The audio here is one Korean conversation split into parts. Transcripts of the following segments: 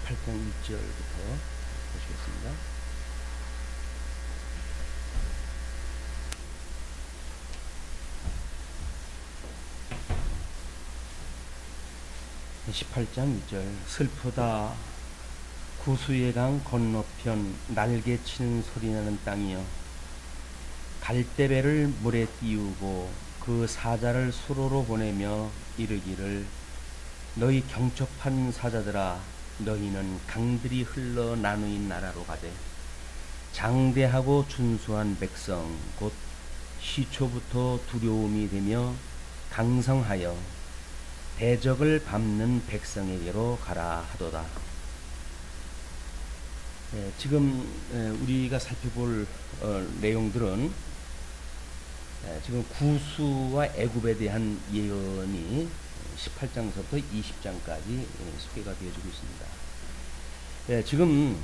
18장 1절부터 보시겠습니다. 네, 18장 2절. 슬프다 구수의 강 건너편 날개 치는 소리 나는 땅이여, 갈대배를 물에 띄우고 그 사자를 수로로 보내며 이르기를, 너희 경첩한 사자들아, 너희는 강들이 흘러 나누인 나라로 가되, 장대하고 준수한 백성 곧 시초부터 두려움이 되며 강성하여 대적을 밟는 백성에게로 가라 하도다. 지금 우리가 살펴볼 내용들은 지금 구수와 애굽에 대한 예언이 18장서부터 20장까지 소개가 되어지고 있습니다. 지금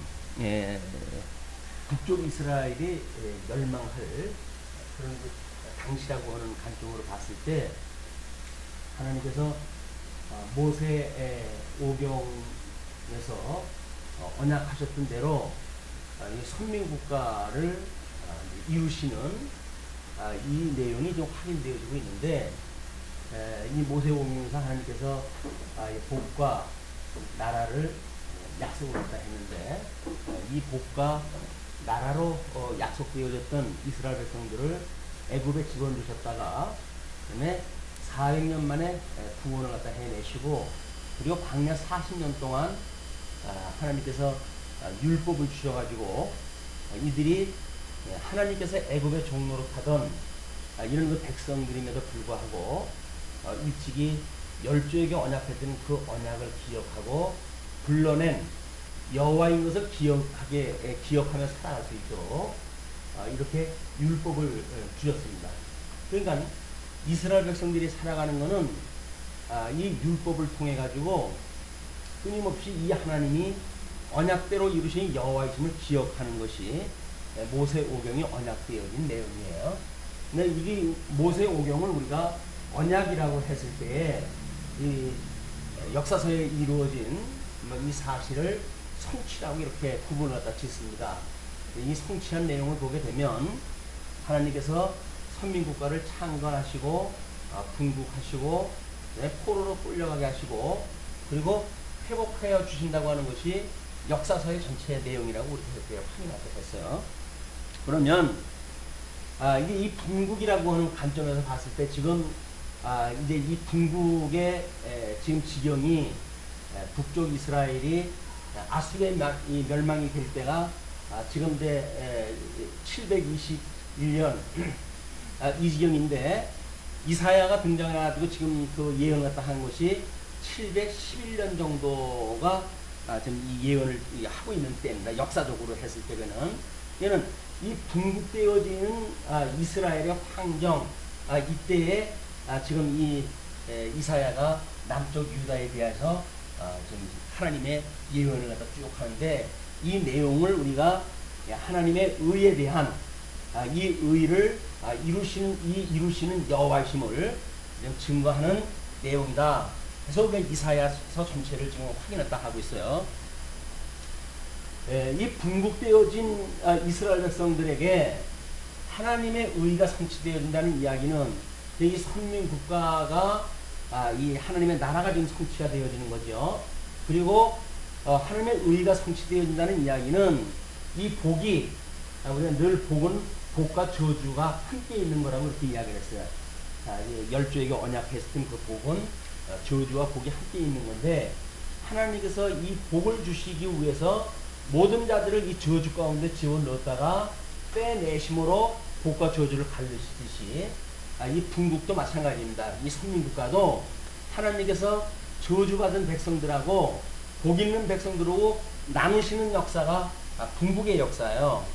북쪽 이스라엘이 멸망할 그런 당시라고 하는 관점으로 봤을 때, 하나님께서 모세 오경에서 언약하셨던 대로 이 선민국가를 이루시는 이 내용이 좀 확인되어지고 있는데, 이 모세 오경에서 하나님께서 복과 나라를 약속을 했다 했는데, 이 복과 나라로 약속되어졌던 이스라엘 백성들을 애굽에 집어넣으셨다가 그다음에 400년 만에 구원을 갖다 해내시고, 그리고 광야 40년 동안 하나님께서 율법을 주셔가지고 이들이 하나님께서 애굽의 종노릇하던 이런 그 백성들임에도 불구하고 일찍이 열조에게 언약했던 그 언약을 기억하고 불러낸 여호와인 것을 기억하며 살아갈 수 있도록 이렇게 율법을 주셨습니다. 그러니까 이스라엘 백성들이 살아가는 것은 이 율법을 통해 가지고 끊임없이 이 하나님이 언약대로 이루신 여호와이심을 기억하는 것이 모세 오경이 언약되어진 내용이에요. 근데 이 모세 오경을 우리가 언약이라고 했을 때에 이 역사서에 이루어진 이 사실을 성취라고 이렇게 구분을 갖다 짓습니다. 이 성취한 내용을 보게 되면 하나님께서 선민국가를 창건하시고 분국하시고 포로로 끌려가게 하시고 그리고 회복하여 주신다고 하는 것이 역사서의 전체 내용이라고 우리 그렇게 확인하게 됐어요. 그러면 이게 이 분국이라고 하는 관점에서 봤을 때 지금 이제 이 분국의 지금 지경이 북쪽 이스라엘이 아수르의 멸망이 될 때가 지금 이제 721년 이 지경인데, 이사야가 등장해가지고 지금 그 예언을 갖다 한 것이 711년 정도가 지금 이 예언을 하고 있는 때입니다. 역사적으로 했을 때는 얘는 이 분국되어지는 이스라엘의 환경, 이때에 지금 이 이사야가 남쪽 유다에 대해서 지금 하나님의 예언을 갖다 쭉 하는데, 이 내용을 우리가 하나님의 의에 대한 이 의를 이루시는 여호와이심을 증거하는 내용이다. 그래서 우리가 이사야서 전체를 지금 확인했다 하고 있어요. 이 분국되어진 이스라엘 백성들에게 하나님의 의가 성취되어진다는 이야기는 이 선민국가가 이 하나님의 나라가 지금 성취가 되어지는 거죠. 그리고 하나님의 의가 성취되어진다는 이야기는 이 복이, 우리가 늘 복과 저주가 함께 있는 거라고 이렇게 이야기를 했어요. 열조에게 언약했던 그 복은 저주와 복이 함께 있는 건데, 하나님께서 이 복을 주시기 위해서 모든 자들을 이 저주 가운데 집어넣었다가 빼내심으로 복과 저주를 갈르시듯이 이 분국도 마찬가지입니다. 이 선민국가도 하나님께서 저주받은 백성들하고 복 있는 백성들하고 나누시는 역사가 분국의 역사예요.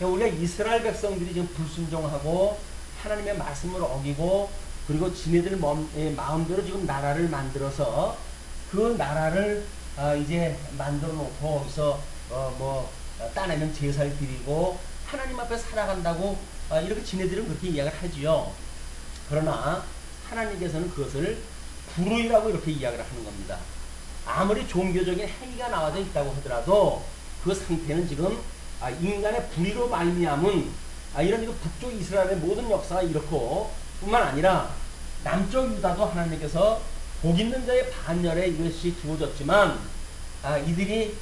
우리가 이스라엘 백성들이 지금 불순종하고 하나님의 말씀을 어기고 그리고 지네들 마음대로 지금 나라를 만들어서 그 나라를 이제 만들어 놓고 거기서 따내면 제사를 드리고 하나님 앞에 살아간다고 이렇게 지네들은 그렇게 이야기를 하지요. 그러나 하나님께서는 그것을 불의라고 이렇게 이야기를 하는 겁니다. 아무리 종교적인 행위가 나와져 있다고 하더라도 그 상태는 지금 인간의 불의로 말미암은 이런 북쪽 이스라엘의 모든 역사가 이렇고 뿐만 아니라 남쪽 유다도 하나님께서 복 있는 자의 반열에 이것이 주어졌지만 이들이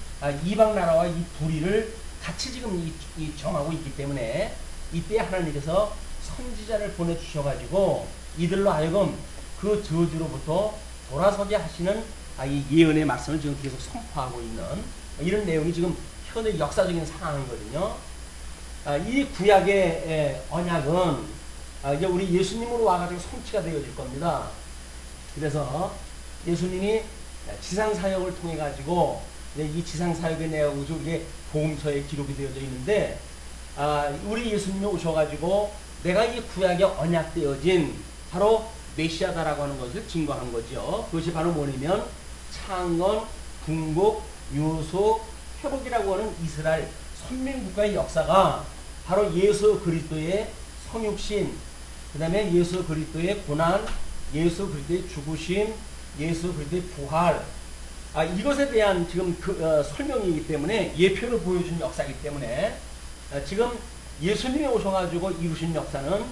이방 나라와 이 불의를 같이 지금 정하고 있기 때문에 이때 하나님께서 선지자를 보내주셔가지고 이들로 하여금 그 저주로부터 돌아서게 하시는 이 예언의 말씀을 지금 계속 선포하고 있는 이런 내용이 지금 현재 역사적인 상황이거든요. 이 구약의 언약은 이제 우리 예수님으로 와가지고 성취가 되어질 겁니다. 그래서 예수님이 지상 사역을 통해 가지고 이 지상 사역의 내용이 우리 복음서에 기록이 되어져 있는데 우리 예수님이 오셔가지고 내가 이 구약에 언약되어진 바로 메시아다라고 하는 것을 증거한 거죠. 그것이 바로 뭐냐면 창건, 궁극, 요소, 회복이라고 하는 이스라엘 선민국가의 역사가 바로 예수 그리스도의 성육신, 그 다음에 예수 그리스도의 고난, 예수 그리스도의 죽으심, 예수 그리스도의 부활, 이것에 대한 지금 설명이기 때문에 예표를 보여준 역사이기 때문에 지금 예수님이 오셔가지고 이루신 역사는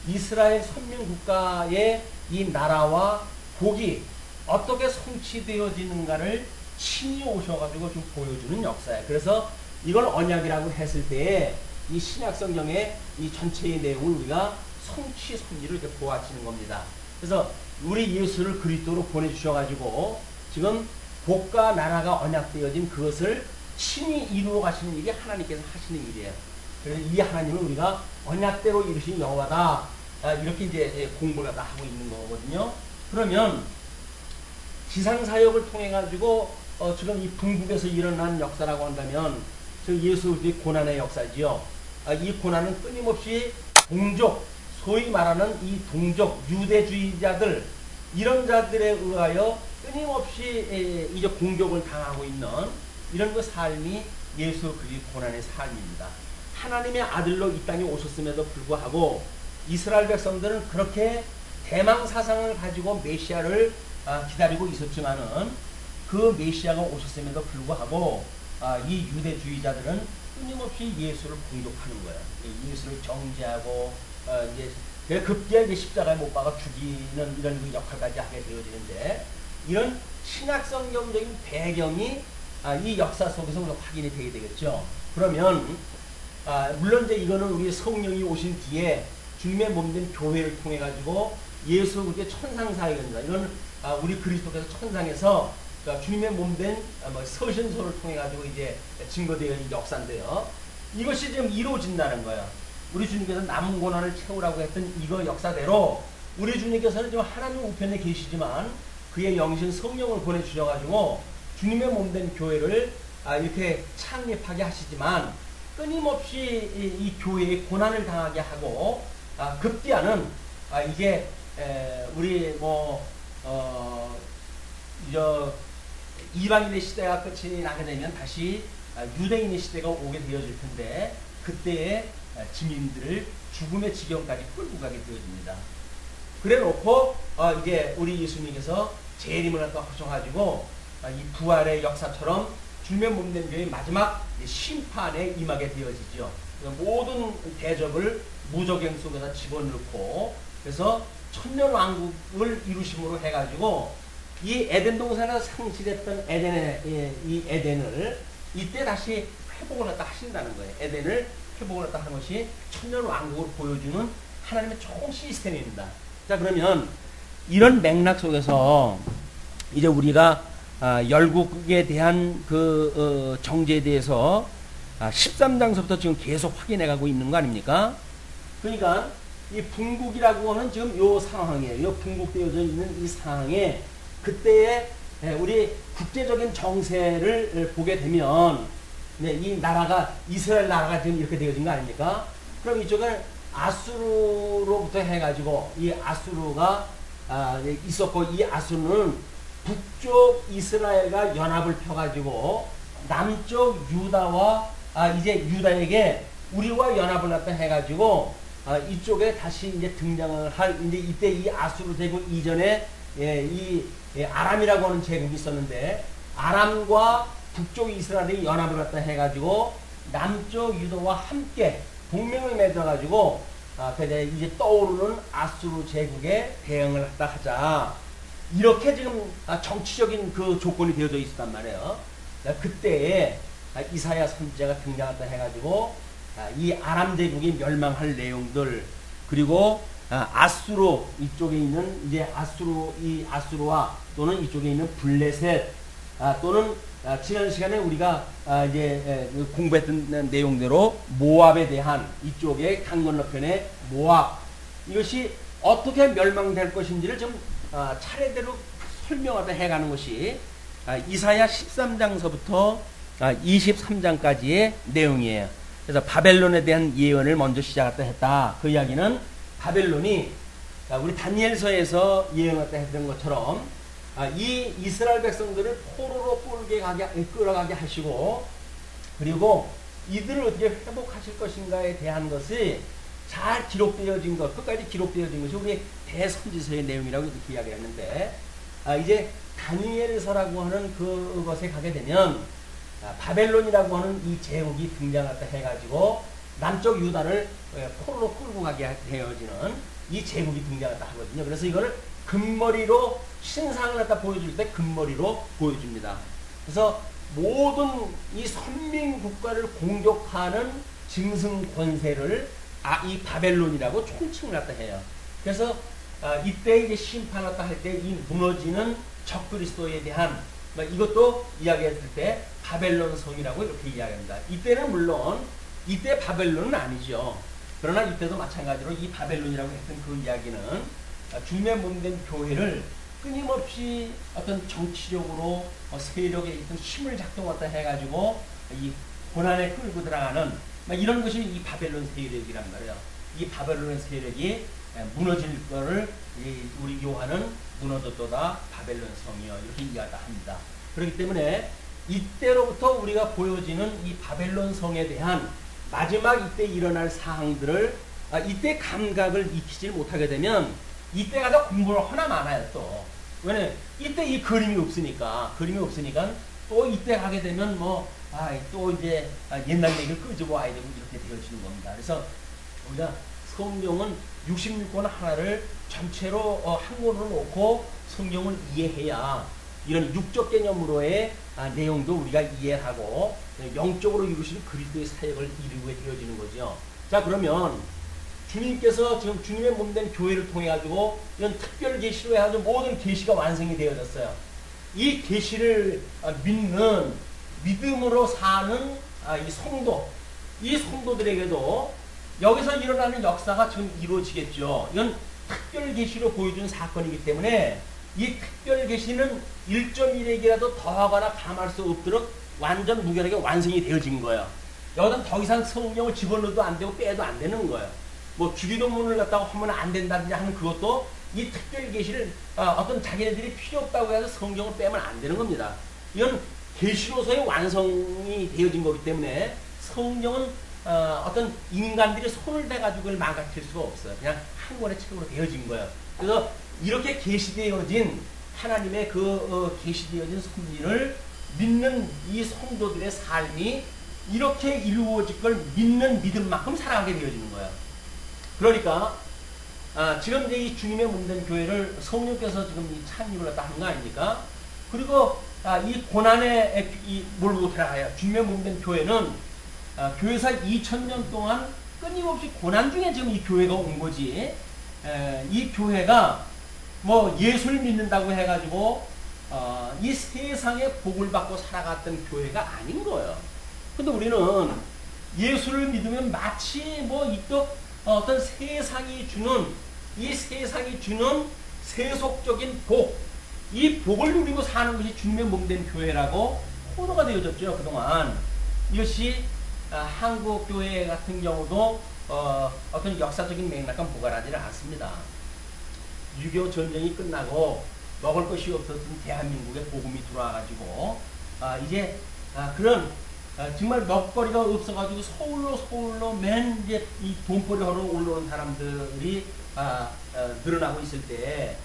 이스라엘 선민국가의 이 나라와 복이 어떻게 성취되어지는가를 친히 오셔가지고 좀 보여주는 역사예요. 그래서 이걸 언약이라고 했을 때에 이 신약성경의 이 전체의 내용을 우리가 성취 섭리를 이렇게 보아지는 겁니다. 그래서 우리 예수를 그리스도로 보내주셔가지고 지금 복과 나라가 언약되어진 그것을 친히 이루어 가시는 일이 하나님께서 하시는 일이에요. 그래서 이 하나님은 우리가 언약대로 이루신 여호와다, 이렇게 이제 공부를 하고 있는 거거든요. 그러면 지상사역을 통해 가지고 지금 이 북극에서 일어난 역사라고 한다면 지금 예수의 고난의 역사지요. 이 고난은 끊임없이 동족, 소위 말하는 이 동족 유대주의자들, 이런 자들에 의하여 끊임없이 이제 공격을 당하고 있는 이런 그 삶이 예수 그리스도의 고난의 삶입니다. 하나님의 아들로 이 땅에 오셨음에도 불구하고 이스라엘 백성들은 그렇게 대망 사상을 가지고 메시아를 기다리고 있었지만은 그 메시아가 오셨음에도 불구하고 이 유대주의자들은 끊임없이 예수를 공격하는 거예요. 예수를 정죄하고 이제 급기야 십자가에 못 박아 죽이는 이런 그 역할까지 하게 되어지는데, 이런 신약성경적인 배경이 이 역사 속에서 우리가 확인이 되게 되겠죠. 그러면 물론 이제 이거는 우리 성령이 오신 뒤에 주님의 몸된 교회를 통해 가지고 예수 그리스도의 천상사역입니다. 이건 우리 그리스도께서 천상에서 주님의 몸된 서신서를 통해 가지고 이제 증거되어진 역사인데요. 이것이 지금 이루어진다는 거예요. 우리 주님께서 남은 고난을 채우라고 했던 이거 역사대로 우리 주님께서는 지금 하나님 우편에 계시지만 그의 영신 성령을 보내주셔가지고 주님의 몸된 교회를 이렇게 창립하게 하시지만 끊임없이 이 교회에 고난을 당하게 하고 급기야는 이게 우리 이방인의 시대가 끝이 나게 되면 다시 유대인의 시대가 오게 되어질 텐데 그때의 증인들을 죽음의 지경까지 끌고 가게 되어집니다. 그래 놓고 이제 우리 예수님께서 재림을 하셔가지고 이 부활의 역사처럼 주님의 몸된 교회의 마지막 심판에 임하게 되어지죠. 모든 대접을 무적행 속에다 집어넣고 그래서 천년왕국을 이루심으로 해가지고 이 에덴 동산에서 상실했던 이 에덴을 이때 다시 회복을 갖다 하신다는 거예요. 에덴을 회복을 갖다 하는 것이 천년왕국을 보여주는 하나님의 좋은 시스템입니다. 자, 그러면 이런 맥락 속에서 이제 우리가 열국에 대한 그 정제에 대해서 13장서부터 지금 계속 확인해 가고 있는 거 아닙니까? 그러니까 이 분국이라고 하는 지금 요 상황이에요. 요 분국되어져 있는 이 상황에 그때의 우리 국제적인 정세를 보게 되면 이 나라가 이스라엘 나라가 지금 이렇게 되어진 거 아닙니까? 그럼 이쪽은 아수르로부터 해가지고 이 아수르가 있었고 이 아수르는 북쪽 이스라엘과 연합을 펴가지고 남쪽 유다와 이제 유다에게 우리와 연합을 갖다 해가지고 이쪽에 다시 이제 등장을 할 이제 이때 이 아수르 제국 이전에 이 아람이라고 하는 제국이 있었는데 아람과 북쪽 이스라엘이 연합을 갖다 해가지고 남쪽 유다와 함께 동맹을 맺어가지고 이제 떠오르는 아수르 제국에 대응을 갖다 하자. 이렇게 지금 정치적인 그 조건이 되어져 있었단 말이에요. 그때에 이사야 선지자가 등장했다 해가지고 이 아람 제국이 멸망할 내용들, 그리고 아수르 이쪽에 있는 이제 아수르와 또는 이쪽에 있는 블레셋, 또는 지난 시간에 우리가 이제 공부했던 내용대로 모압에 대한 이쪽의 강 건너편의 모압, 이것이 어떻게 멸망될 것인지를 좀 차례대로 설명하다 해가는 것이 이사야 13장서부터 23장까지의 내용이에요. 그래서 바벨론에 대한 예언을 먼저 시작했다 했다. 그 이야기는 바벨론이 우리 다니엘서에서 예언했다 했던 것처럼 이 이스라엘 백성들을 포로로 끌어가게 하시고, 그리고 이들을 어떻게 회복하실 것인가에 대한 것이 잘 기록되어진 것, 끝까지 기록되어진 것이 우리 대선지서의 내용이라고 이렇게 이야기를 했는데, 이제 다니엘서라고 하는 그것에 가게 되면 바벨론이라고 하는 이 제국이 등장했다 해가지고 남쪽 유다를 포로로 끌고 가게 되어지는 이 제국이 등장했다 하거든요. 그래서 이거를 금머리로 신상을 갖다 보여줄 때 금머리로 보여줍니다. 그래서 모든 이 선민 국가를 공격하는 짐승 권세를 이 바벨론이라고 총칭을 갖다 해요. 그래서 이때 이제 심판을 갖다 할 때 이 무너지는 적그리스도에 대한 이것도 이야기했을 때 바벨론 성이라고 이렇게 이야기합니다. 이때는 물론 이때 바벨론은 아니죠. 그러나 이때도 마찬가지로 이 바벨론이라고 했던 그 이야기는 주님의 몸된 교회를 끊임없이 어떤 정치적으로 세력에 있던 힘을 작동했다 해가지고 이 고난에 끌고 들어가는 이런 것이 이 바벨론 세력이란 말이에요. 이 바벨론 세력이 무너질 거를 우리 요한은 무너졌도다 바벨론 성이요 이렇게 이야기합니다. 그렇기 때문에 이때로부터 우리가 보여지는 이 바벨론 성에 대한 마지막 이때 일어날 사항들을 이때 감각을 익히지 못하게 되면 이때 가서 공부를 하나 많아요. 또 왜냐 이때 이 그림이 없으니까 또 이때 가게 되면 또 이제 옛날 얘기를 끄집어 와야 되고 이렇게 되어지는 겁니다. 그래서 우리가 성경은 66권 하나를 전체로 한 권으로 놓고 성경을 이해해야 이런 육적 개념으로의 내용도 우리가 이해하고 영적으로 이루시는 그리스도의 사역을 이루게 되어지는 거죠. 자, 그러면 주님께서 지금 주님의 몸된 교회를 통해 가지고 이런 특별 계시로 해가지고 모든 계시가 완성이 되어졌어요. 이 계시를 믿는 믿음으로 사는 이 성도들에게도 여기서 일어나는 역사가 지금 이루어지겠죠. 이건 특별 계시로 보여준 사건이기 때문에 이 특별 계시는 1.1핵이라도 더하거나 감할 수 없도록 완전 무결하게 완성이 되어진 거예요. 여기서 더 이상 성령을 집어넣어도 안 되고 빼도 안 되는 거예요. 주기도문을 갖다가 하면 안 된다든지 하는 그것도 이 특별 계시를 어떤 자기네들이 필요 없다고 해서 성경을 빼면 안 되는 겁니다. 이건 계시로서의 완성이 되어진 거기 때문에 성경은 어떤 인간들이 손을 대가지고 그걸 망가뜨릴 수가 없어요. 그냥 한 권의 책으로 되어진 거예요. 그래서 이렇게 계시되어진 하나님의 계시되어진 섭리를 믿는 이 성도들의 삶이 이렇게 이루어질 걸 믿는 믿음만큼 살아가게 되어지는 거예요. 그러니까 지금 이제 이 주님의 몸된 교회를 성령께서 지금 이 창립을 했다 하는 거 아닙니까? 그리고 이 고난에 몰고 들어가요. 주님의 몸된 교회는 교회사 2000년 동안 끊임없이 고난 중에 지금 이 교회가 온 거지. 이 교회가 예수를 믿는다고 해가지고 이 세상에 복을 받고 살아갔던 교회가 아닌 거예요. 근데 우리는 예수를 믿으면 마치 어떤 세상이 주는 세속적인 복, 이 복을 누리고 사는 것이 주님의 몸된 교회라고 호도가 되어졌죠. 그동안 이것이 한국 교회 같은 경우도 어떤 역사적인 맥락과 무관하지는 않습니다. 6.25 전쟁이 끝나고 먹을 것이 없었던 대한민국에 복음이 들어와가지고 이제 그런 정말 먹거리가 없어가지고 서울로 맨 이제 이 돈벌이 하러 올라온 사람들이 늘어나고 있을 때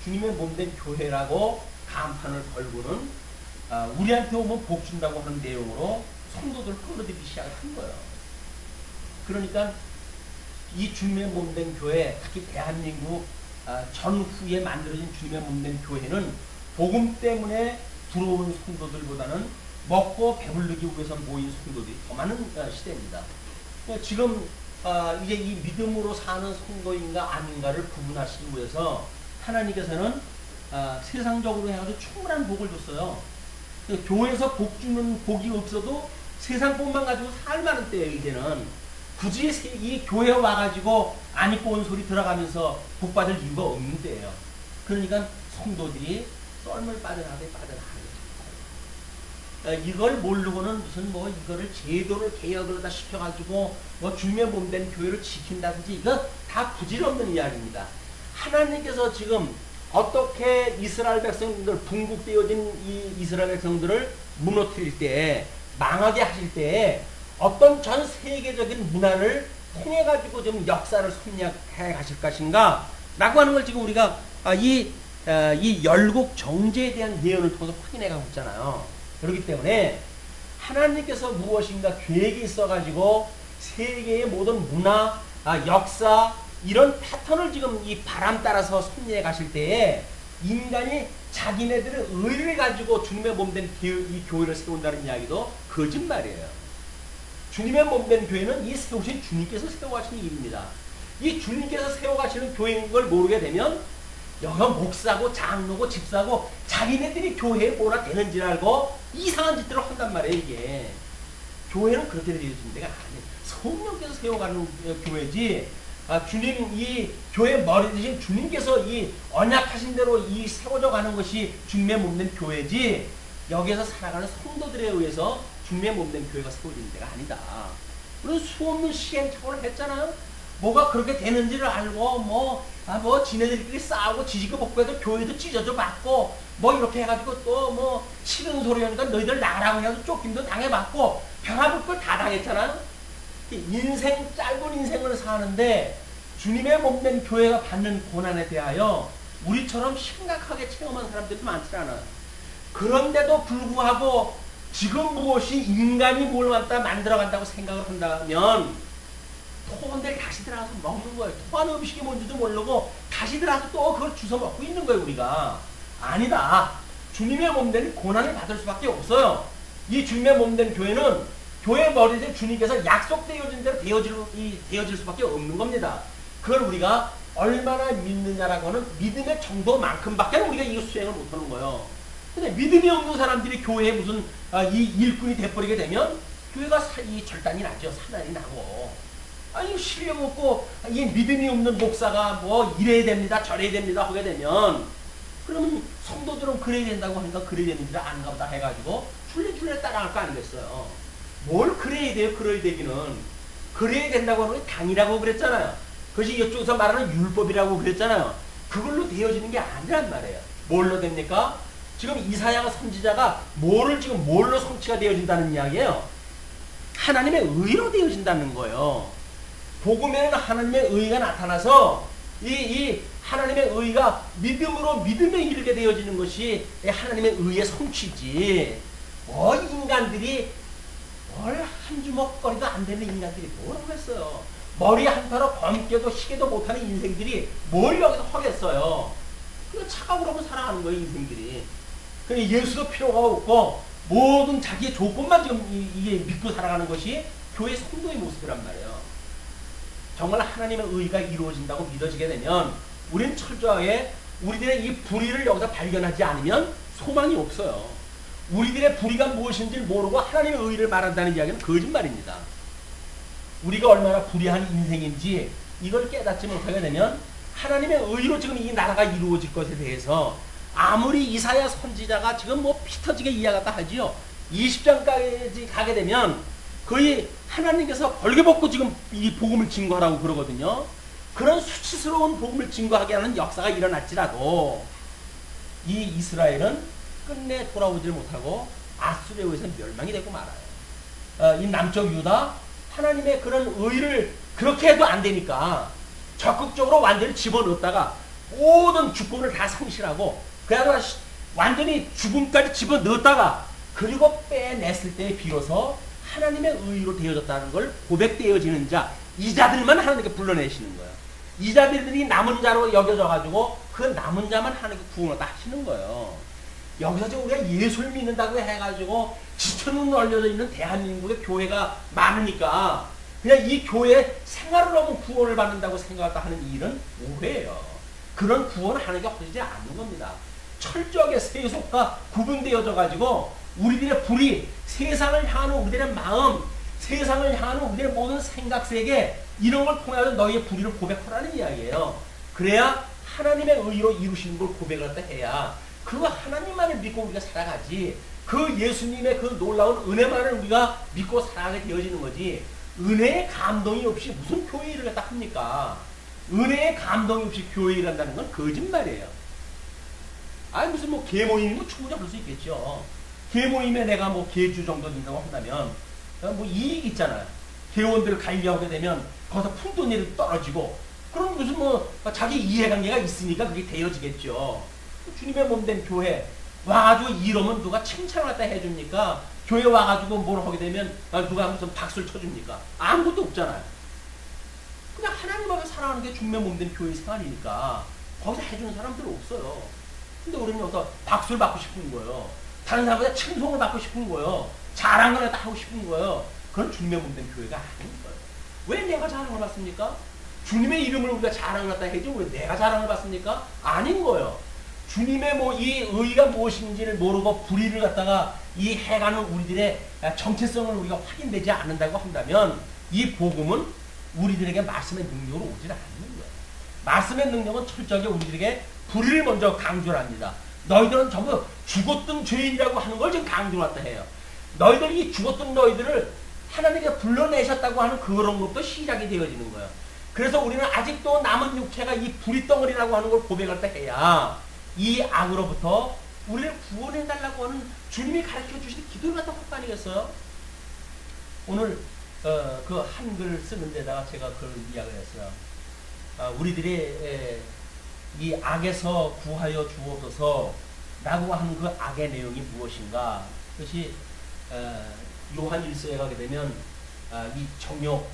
주님의 몸된 교회라고 간판을 걸고는 우리한테 오면 복 준다고 하는 내용으로 성도들을 끌어들이기 시작한 거예요. 그러니까 이 주님의 몸된 교회, 특히 대한민국 전후에 만들어진 주님의 몸된 교회는 복음 때문에 들어오는 성도들보다는 먹고 배부르기 위해서 모인 성도들이 더 많은 시대입니다. 지금 이제 이 믿음으로 사는 성도인가 아닌가를 구분하시기 위해서 하나님께서는 세상적으로 해가지고 충분한 복을 줬어요. 교회에서 복 주는 복이 없어도 세상 복만 가지고 살만한 때예요. 이제는 굳이 이 교회에 와가지고 안 입고 온 소리 들어가면서 복 받을 이유가 없는 때예요. 그러니까 성도들이 썰물 빠져나가게 빠져나가는 거예요. 이걸 모르고는 무슨 뭐 이거를 제도를 개혁을 다 시켜가지고 뭐 주님의 몸된 교회를 지킨다든지 이거 다 부질없는 이야기입니다. 하나님께서 지금 어떻게 이스라엘 백성들 분국되어진 이 이스라엘 백성들을 무너뜨릴 때 망하게 하실 때 어떤 전 세계적인 문화를 통해 가지고 좀 역사를 섭리해 가실 것인가 라고 하는 걸 지금 우리가 이 열국 정제에 대한 예언을 통해서 확인해 가고 있잖아요. 그렇기 때문에 하나님께서 무엇인가 계획이 있어 가지고 세계의 모든 문화, 역사 이런 패턴을 지금 이 바람 따라서 섭리해 가실 때에 인간이 자기네들의 의를 가지고 주님의 몸된 이 교회를 세운다는 이야기도 거짓말이에요. 주님의 몸된 교회는 이 세우신 주님께서 세워가신 일입니다. 이 주님께서 세워가시는 교회인 걸 모르게 되면 여기가 목사고 장로고 집사고 자기네들이 교회에 뭐라 되는 줄 알고 이상한 짓들을 한단 말이에요. 이게 교회는 그렇게 되어진 데가 아니에요. 성령께서 세워가는 교회지 주님 이 교회 머리 대신 주님께서 이 언약하신 대로 이 세워져 가는 것이 주님의 몸된 교회지 여기에서 살아가는 성도들에 의해서 주님의 몸된 교회가 세워지는 데가 아니다. 우리는 수없는 시행착오를 했잖아요. 뭐가 그렇게 되는지를 알고 뭐 지네들끼리 싸우고 지지고 볶고 해도 교회도 찢어져 맞고 뭐 이렇게 해가지고 또 뭐 싫은 소리 하니까 너희들 나가라고 해서 쫓김도 당해봤고 변화볼 걸 다 당했잖아요. 인생 짧은 인생을 사는데 주님의 몸된 교회가 받는 고난에 대하여 우리처럼 심각하게 체험한 사람들이 많지 않아요. 그런데도 불구하고 지금 무엇이 인간이 뭘 만들어간다고 생각을 한다면 토건들 다시 들어가서 먹는 거예요. 토한 음식이 뭔지도 모르고 다시 들어가서 또 그걸 주워 먹고 있는 거예요. 우리가 아니다. 주님의 몸된 고난을 받을 수밖에 없어요. 이 주님의 몸된 교회는 교회 머리에 주님께서 약속되어진 대로 되어질 수밖에 없는 겁니다. 그걸 우리가 얼마나 믿느냐라고 하는 믿음의 정도만큼밖에 우리가 이거 수행을 못하는 거예요. 근데 믿음이 없는 사람들이 교회에 무슨 이 일꾼이 돼버리게 되면 교회가 이 절단이 나죠. 사단이 나고. 이 실력 없고 이 믿음이 없는 목사가 뭐 이래야 됩니다. 저래야 됩니다. 하게 되면 그러면 성도들은 그래야 된다고 하니까 그래야 되는 줄 아는가 보다 해가지고 줄레줄레 따라갈 거 아니겠어요. 뭘 그래야 돼요? 그래야 되기는. 그래야 된다고 하는 게 당이라고 그랬잖아요. 그것이 이쪽에서 말하는 율법이라고 그랬잖아요. 그걸로 되어지는 게 아니란 말이에요. 뭘로 됩니까? 지금 이사야 선지자가 뭘로 성취가 되어진다는 이야기예요. 하나님의 의로 되어진다는 거예요. 복음에는 하나님의 의가 나타나서 이 하나님의 의가 믿음으로 믿음에 이르게 되어지는 것이 하나님의 의의 성취지. 뭐 인간들이 뭘 한 주먹거리도 안 되는 인간들이 뭐라고 했어요. 머리 한타로 검게도 희게도 못하는 인생들이 뭘 여기서 하겠어요. 그냥 착각으로만 살아가는 거예요. 인생들이. 그러니까 예수도 필요가 없고 모든 자기의 조건만 지금 이게 믿고 살아가는 것이 교회 성도의 모습이란 말이에요. 정말 하나님의 의가 이루어진다고 믿어지게 되면 우리는 철저하게 우리들의 이 불의를 여기서 발견하지 않으면 소망이 없어요. 우리들의 불의가 무엇인지 모르고 하나님의 의를 말한다는 이야기는 거짓말입니다. 우리가 얼마나 불의한 인생인지 이걸 깨닫지 못하게 되면 하나님의 의로 지금 이 나라가 이루어질 것에 대해서 아무리 이사야 선지자가 지금 뭐 피터지게 이야기가 하지요. 20장까지 가게 되면 거의 하나님께서 벌게벗고 지금 이 복음을 증거하라고 그러거든요. 그런 수치스러운 복음을 증거하게 하는 역사가 일어났지라도 이 이스라엘은 끝내 돌아오질 못하고 아수르에 의해서 멸망이 되고 말아요. 이 남쪽 유다 하나님의 그런 의를 그렇게 해도 안 되니까 적극적으로 완전히 집어넣었다가 모든 주권을 다 상실하고 그야말로 완전히 죽음까지 집어넣었다가 그리고 빼냈을 때 비로소 하나님의 의로 되어졌다는 걸 고백되어지는 자, 이 자들만 하나님께 불러내시는 거예요. 이 자들이 남은 자로 여겨져 가지고 그 남은 자만 하나님께 구원을 다 하시는 거예요. 여기서 지금 우리가 예수를 믿는다고 해가지고 지천으로 널려져 있는 대한민국의 교회가 많으니까 그냥 이 교회 생활을 하면 구원을 받는다고 생각했다 하는 일은 오해예요. 그런 구원을 하나님께 허락하지 않는 겁니다. 철저하게 세속과 구분되어져 가지고 우리들의 불이 세상을 향하는 우리들의 마음, 세상을 향하는 우리들의 모든 생각세계 이런 걸 통해서 너희의 불의를 고백하라는 이야기예요. 그래야 하나님의 의로 이루시는 걸 고백을 했다 해야 그 하나님만을 믿고 우리가 살아가지 그 예수님의 그 놀라운 은혜만을 우리가 믿고 살아가게 되어지는 거지 은혜의 감동이 없이 무슨 교회 일을 갖다 합니까? 은혜의 감동이 없이 교회 일을 한다는 건 거짓말이에요. 아니 무슨 뭐 계모임이 뭐 충분히 그럴 수 있겠죠. 계모임에 내가 뭐 계주 정도 된다고 한다면 뭐 이익 있잖아요. 회원들을 관리하게 되면 거기서 푼돈이 떨어지고 그럼 무슨 뭐 자기 이해관계가 있으니까 그게 되어지겠죠. 주님의 몸된 교회 와가지고 이러면 누가 칭찬을 갖다 해줍니까? 교회 와가지고 뭘 하게 되면 누가 무슨 박수를 쳐줍니까? 아무것도 없잖아요. 그냥 하나님 앞에 살아가는 게 주님의 몸된 교회 생활이니까 거기서 해주는 사람들 없어요. 근데 우리는 여기서 박수를 받고 싶은 거예요. 다른 사람보다 칭송을 받고 싶은 거예요. 자랑을 다 하고 싶은 거예요. 그건 주님의 몸된 교회가 아닌 거예요. 왜 내가 자랑을 받습니까? 주님의 이름을 우리가 자랑을 갖다 해야지 왜 내가 자랑을 받습니까? 아닌 거예요. 주님의 뭐 이 의가 무엇인지를 모르고 불의를 갖다가 이 해가는 우리들의 정체성을 우리가 확인되지 않는다고 한다면 이 복음은 우리들에게 말씀의 능력으로 오질 않는 거예요. 말씀의 능력은 철저하게 우리들에게 불의를 먼저 강조를 합니다. 너희들은 전부 죽었던 죄인이라고 하는 걸 지금 강조를 갖다 해요. 너희들이 죽었던 너희들을 하나님께 불러내셨다고 하는 그런 것도 시작이 되어지는 거예요. 그래서 우리는 아직도 남은 육체가 이 불의덩어리라고 하는 걸 고백할 때 해야 이 악으로부터 우리를 구원해달라고 하는 주님이 가르쳐 주신 기도를 갖다 할거 아니겠어요? 오늘 그 한글 쓰는 데다가 제가 그런 이야기를 했어요. 우리들이 이 악에서 구하여 주옵소서 라고 하는 그 악의 내용이 무엇인가? 그것이 요한 1서에 가게 되면 이 정욕,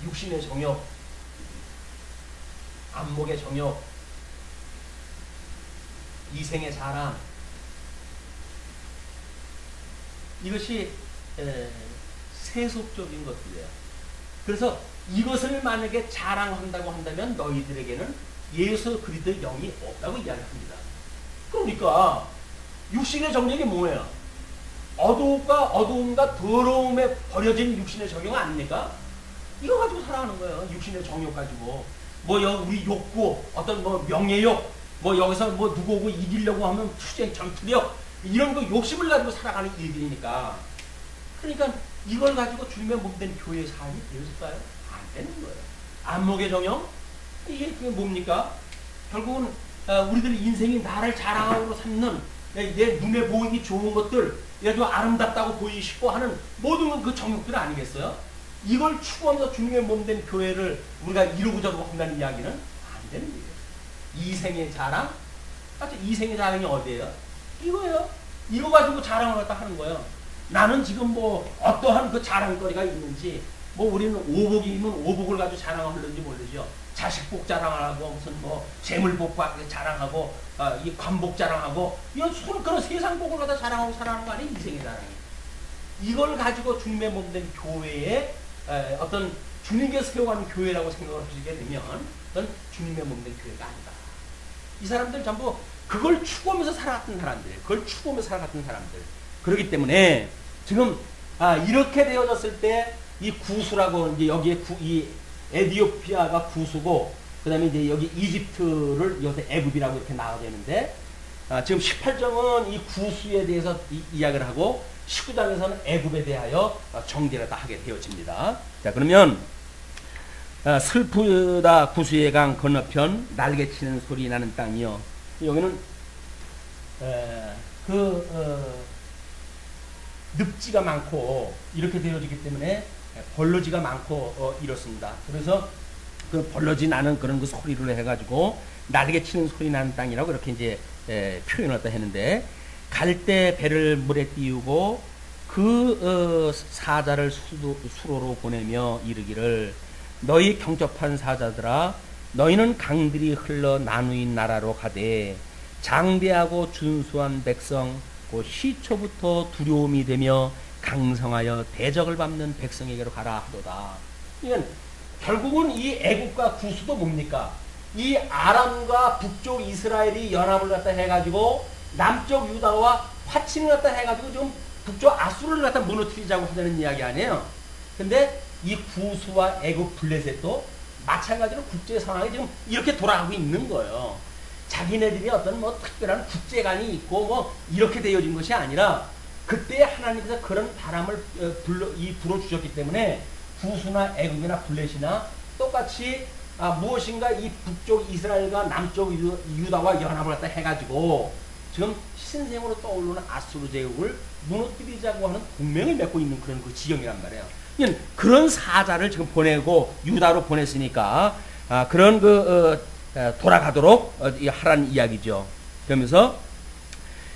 육신의 정욕, 안목의 정욕, 이생의 자랑, 이것이 세속적인 것들이에요. 그래서 이것을 만약에 자랑한다고 한다면 너희들에게는 예수 그리스도의 영이 없다고 이야기합니다. 그러니까 육신의 정욕이 뭐예요? 어두움과 더러움에 버려진 육신의 정욕 아닙니까? 이거 가지고 살아가는 거예요. 육신의 정욕 가지고 뭐 우리 욕구, 어떤 뭐 명예욕, 뭐 여기서 뭐 누구고 이기려고 하면 투쟁, 전투력 이런 거 욕심을 가지고 살아가는 일들이니까. 그러니까 이걸 가지고 주님의 몸된 교회의 삶이 되어질까요? 안 되는 거예요. 안목의 정욕? 이게 그게 뭡니까? 결국은 우리들 인생이 나를 자랑으로 삼는 내 눈에 보이기 좋은 것들, 예를 아름답다고 보이시고 하는 모든 그 정욕들 아니겠어요? 이걸 추구하면서 주님의 몸된 교회를 우리가 이루고자 한다는 이야기는 안 되는 거예요. 이생의 자랑? 맞죠? 이생의 자랑이 어디예요? 이거예요. 이거 가지고 자랑을 갖다 하는 거예요. 나는 지금 뭐 어떠한 그 자랑거리가 있는지, 뭐 우리는 오복이면 오복을 가지고 자랑을 하는지 모르죠. 자식복 자랑하고 무슨 뭐 재물복 자랑하고 이 관복 자랑하고 이런 그런 세상복을 갖다 자랑하고 살아가는 거 아니에요? 이생의 자랑이. 이걸 가지고 주님의 몸된 교회에 어떤 주님께서 세워가는 교회라고 생각을 하시게 되면 그건 주님의 몸된 교회가 아니다. 이 사람들 전부 그걸 추구하면서 살아갔던 사람들, 그걸 추구하면서 살아갔던 사람들. 그렇기 때문에 지금 이렇게 되어졌을 때 이 구수라고 이제 여기에 이 에디오피아가 구수고 그다음에 이제 여기 이집트를 여기서 애굽이라고 이렇게 나와야 되는데 지금 18장은 이 구수에 대해서 이야기를 하고 19장에서는 애굽에 대하여 정리를 다 하게 되어집니다. 자, 그러면 슬프다 구수의 강 건너편 날개치는 소리 나는 땅이요. 여기는 늪지가 많고 이렇게 되어지기 때문에 벌러지가 많고 이렇습니다. 그래서 그 벌러지 나는 그런 그 소리를 해가지고 날개치는 소리 나는 땅이라고 이렇게 이제 표현을 갖다 했는데, 갈 때 배를 물에 띄우고 그 사자를 수로로 보내며 이르기를, 너희 경접한 사자들아, 너희는 강들이 흘러 나누인 나라로 가되 장대하고 준수한 백성, 곧 시초부터 두려움이 되며 강성하여 대적을 밟는 백성에게로 가라 하도다. 이건 결국은 이 애국과 구수도 뭡니까? 이 아람과 북쪽 이스라엘이 연합을 갖다 해가지고 남쪽 유다와 화친을 갖다 해가지고 좀 북쪽 아수르를 갖다 무너뜨리자고 하자는 이야기 아니에요. 근데 이 구수와 애국 블레셋도 마찬가지로 국제 상황이 지금 이렇게 돌아가고 있는 거예요. 자기네들이 어떤 뭐 특별한 국제관이 있고 뭐 이렇게 되어진 것이 아니라, 그때 하나님께서 그런 바람을 불어주셨기 때문에 구수나 애국이나 블레셋이나 똑같이 무엇인가 이 북쪽 이스라엘과 남쪽 유다와 연합을 갖다 해가지고 지금 신생으로 떠오르는 아수르 제국을 무너뜨리자고 하는 동맹을 맺고 있는 그런 그 지경이란 말이에요. 그런 사자를 지금 보내고 유다로 보냈으니까 그런 돌아가도록 하라는 이야기죠. 그러면서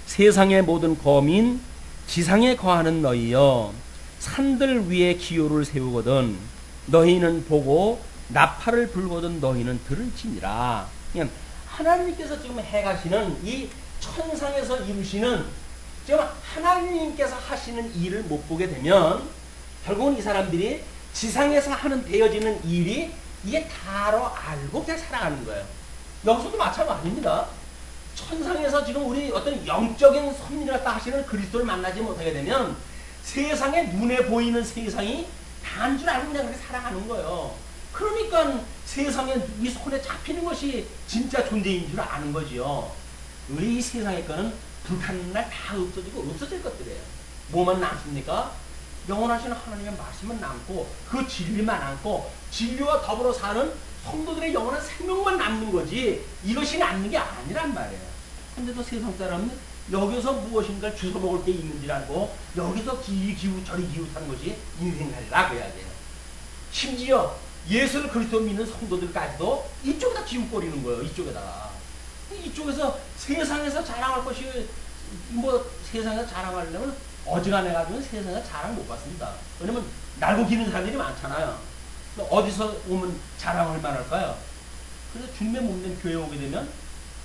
세상의 모든 거민, 지상에 거하는 너희여, 산들 위에 기호를 세우거든 너희는 보고 나팔을 불거든 너희는 들을지니라. 하나님께서 지금 해가시는 이 천상에서 이루시는, 지금 하나님께서 하시는 일을 못 보게 되면 결국은 이 사람들이 지상에서 하는 되어지는 일이 이게 다로 알고 그냥 살아가는 거예요. 여기서도 마찬가지입니다. 천상에서 지금 우리 어떤 영적인 섭리를 갖다 하시는 그리스도를 만나지 못하게 되면 세상에 눈에 보이는 세상이 다인 줄 알고 그냥 그렇게 살아가는 거예요. 그러니까 세상에 이 손에 잡히는 것이 진짜 존재인 줄 아는 거지요. 우리 이 세상의 거는 불타는 날 다 없어지고 없어질 것들이에요. 뭐만 남습니까? 영원하신 하나님의 말씀은 남고 그 진리만 남고 진리와 더불어 사는 성도들의 영원한 생명만 남는 거지, 이것이 남는 게 아니란 말이에요. 근데도 세상 사람은 여기서 무엇인가 주워 먹을 게 있는지 알고 여기서 기우 저리 기웃하는 것이 인생살이라고 해야 돼요. 심지어 예수를 그리스도 믿는 성도들까지도 이쪽에다 기웃거리는 거예요. 이쪽에서 세상에서 자랑할 것이 뭐 세상에서 자랑하려면 어지간해 가지고 세상에서 자랑 못 받습니다. 왜냐면 날고 기는 사람들이 많잖아요. 어디서 오면 자랑할 만할까요? 그래서 주님의 몸된 교회에 오게 되면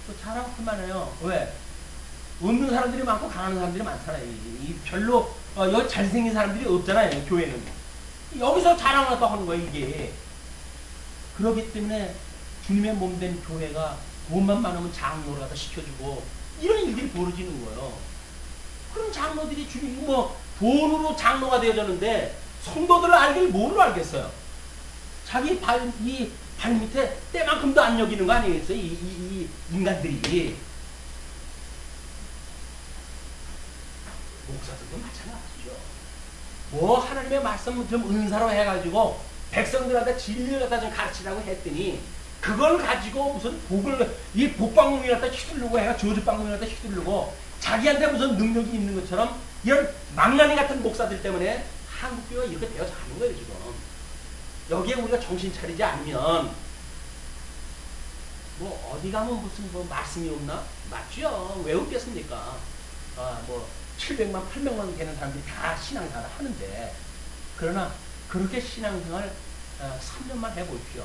또 자랑할 만해요. 왜? 없는 사람들이 많고 강한 사람들이 많잖아요. 별로 여기 잘생긴 사람들이 없잖아요. 교회는 여기서 자랑을 또 하는 거예요. 이게 그렇기 때문에 주님의 몸된 교회가 돈만 많으면 장로를 갖다 시켜주고 이런 일들이 벌어지는 거예요. 그럼 장로들이 주님 뭐 돈으로 장로가 되어졌는데 성도들을 알길 뭐로 알겠어요? 자기 발 밑에 때만큼도 안 여기는 거 아니겠어요? 이 인간들이. 목사들도 마찬가지죠. 뭐 하나님의 말씀을 좀 은사로 해가지고 백성들한테 진리를 갖다 좀 가르치라고 했더니 그걸 가지고 무슨 이 복방문을 갖다 휘두르고 해가 저주방문을 갖다 휘두르고 자기한테 무슨 능력이 있는 것처럼 이런 망나니 같은 목사들 때문에 한국교회가 이렇게 되어서 가는 거예요, 지금. 여기에 우리가 정신 차리지 않으면 뭐 어디 가면 무슨 뭐 말씀이 없나? 맞죠? 왜 없겠습니까? 뭐 700만, 800만 되는 사람들이 다 신앙생활을 하는데, 그러나 그렇게 신앙생활 3년만 해보십시오.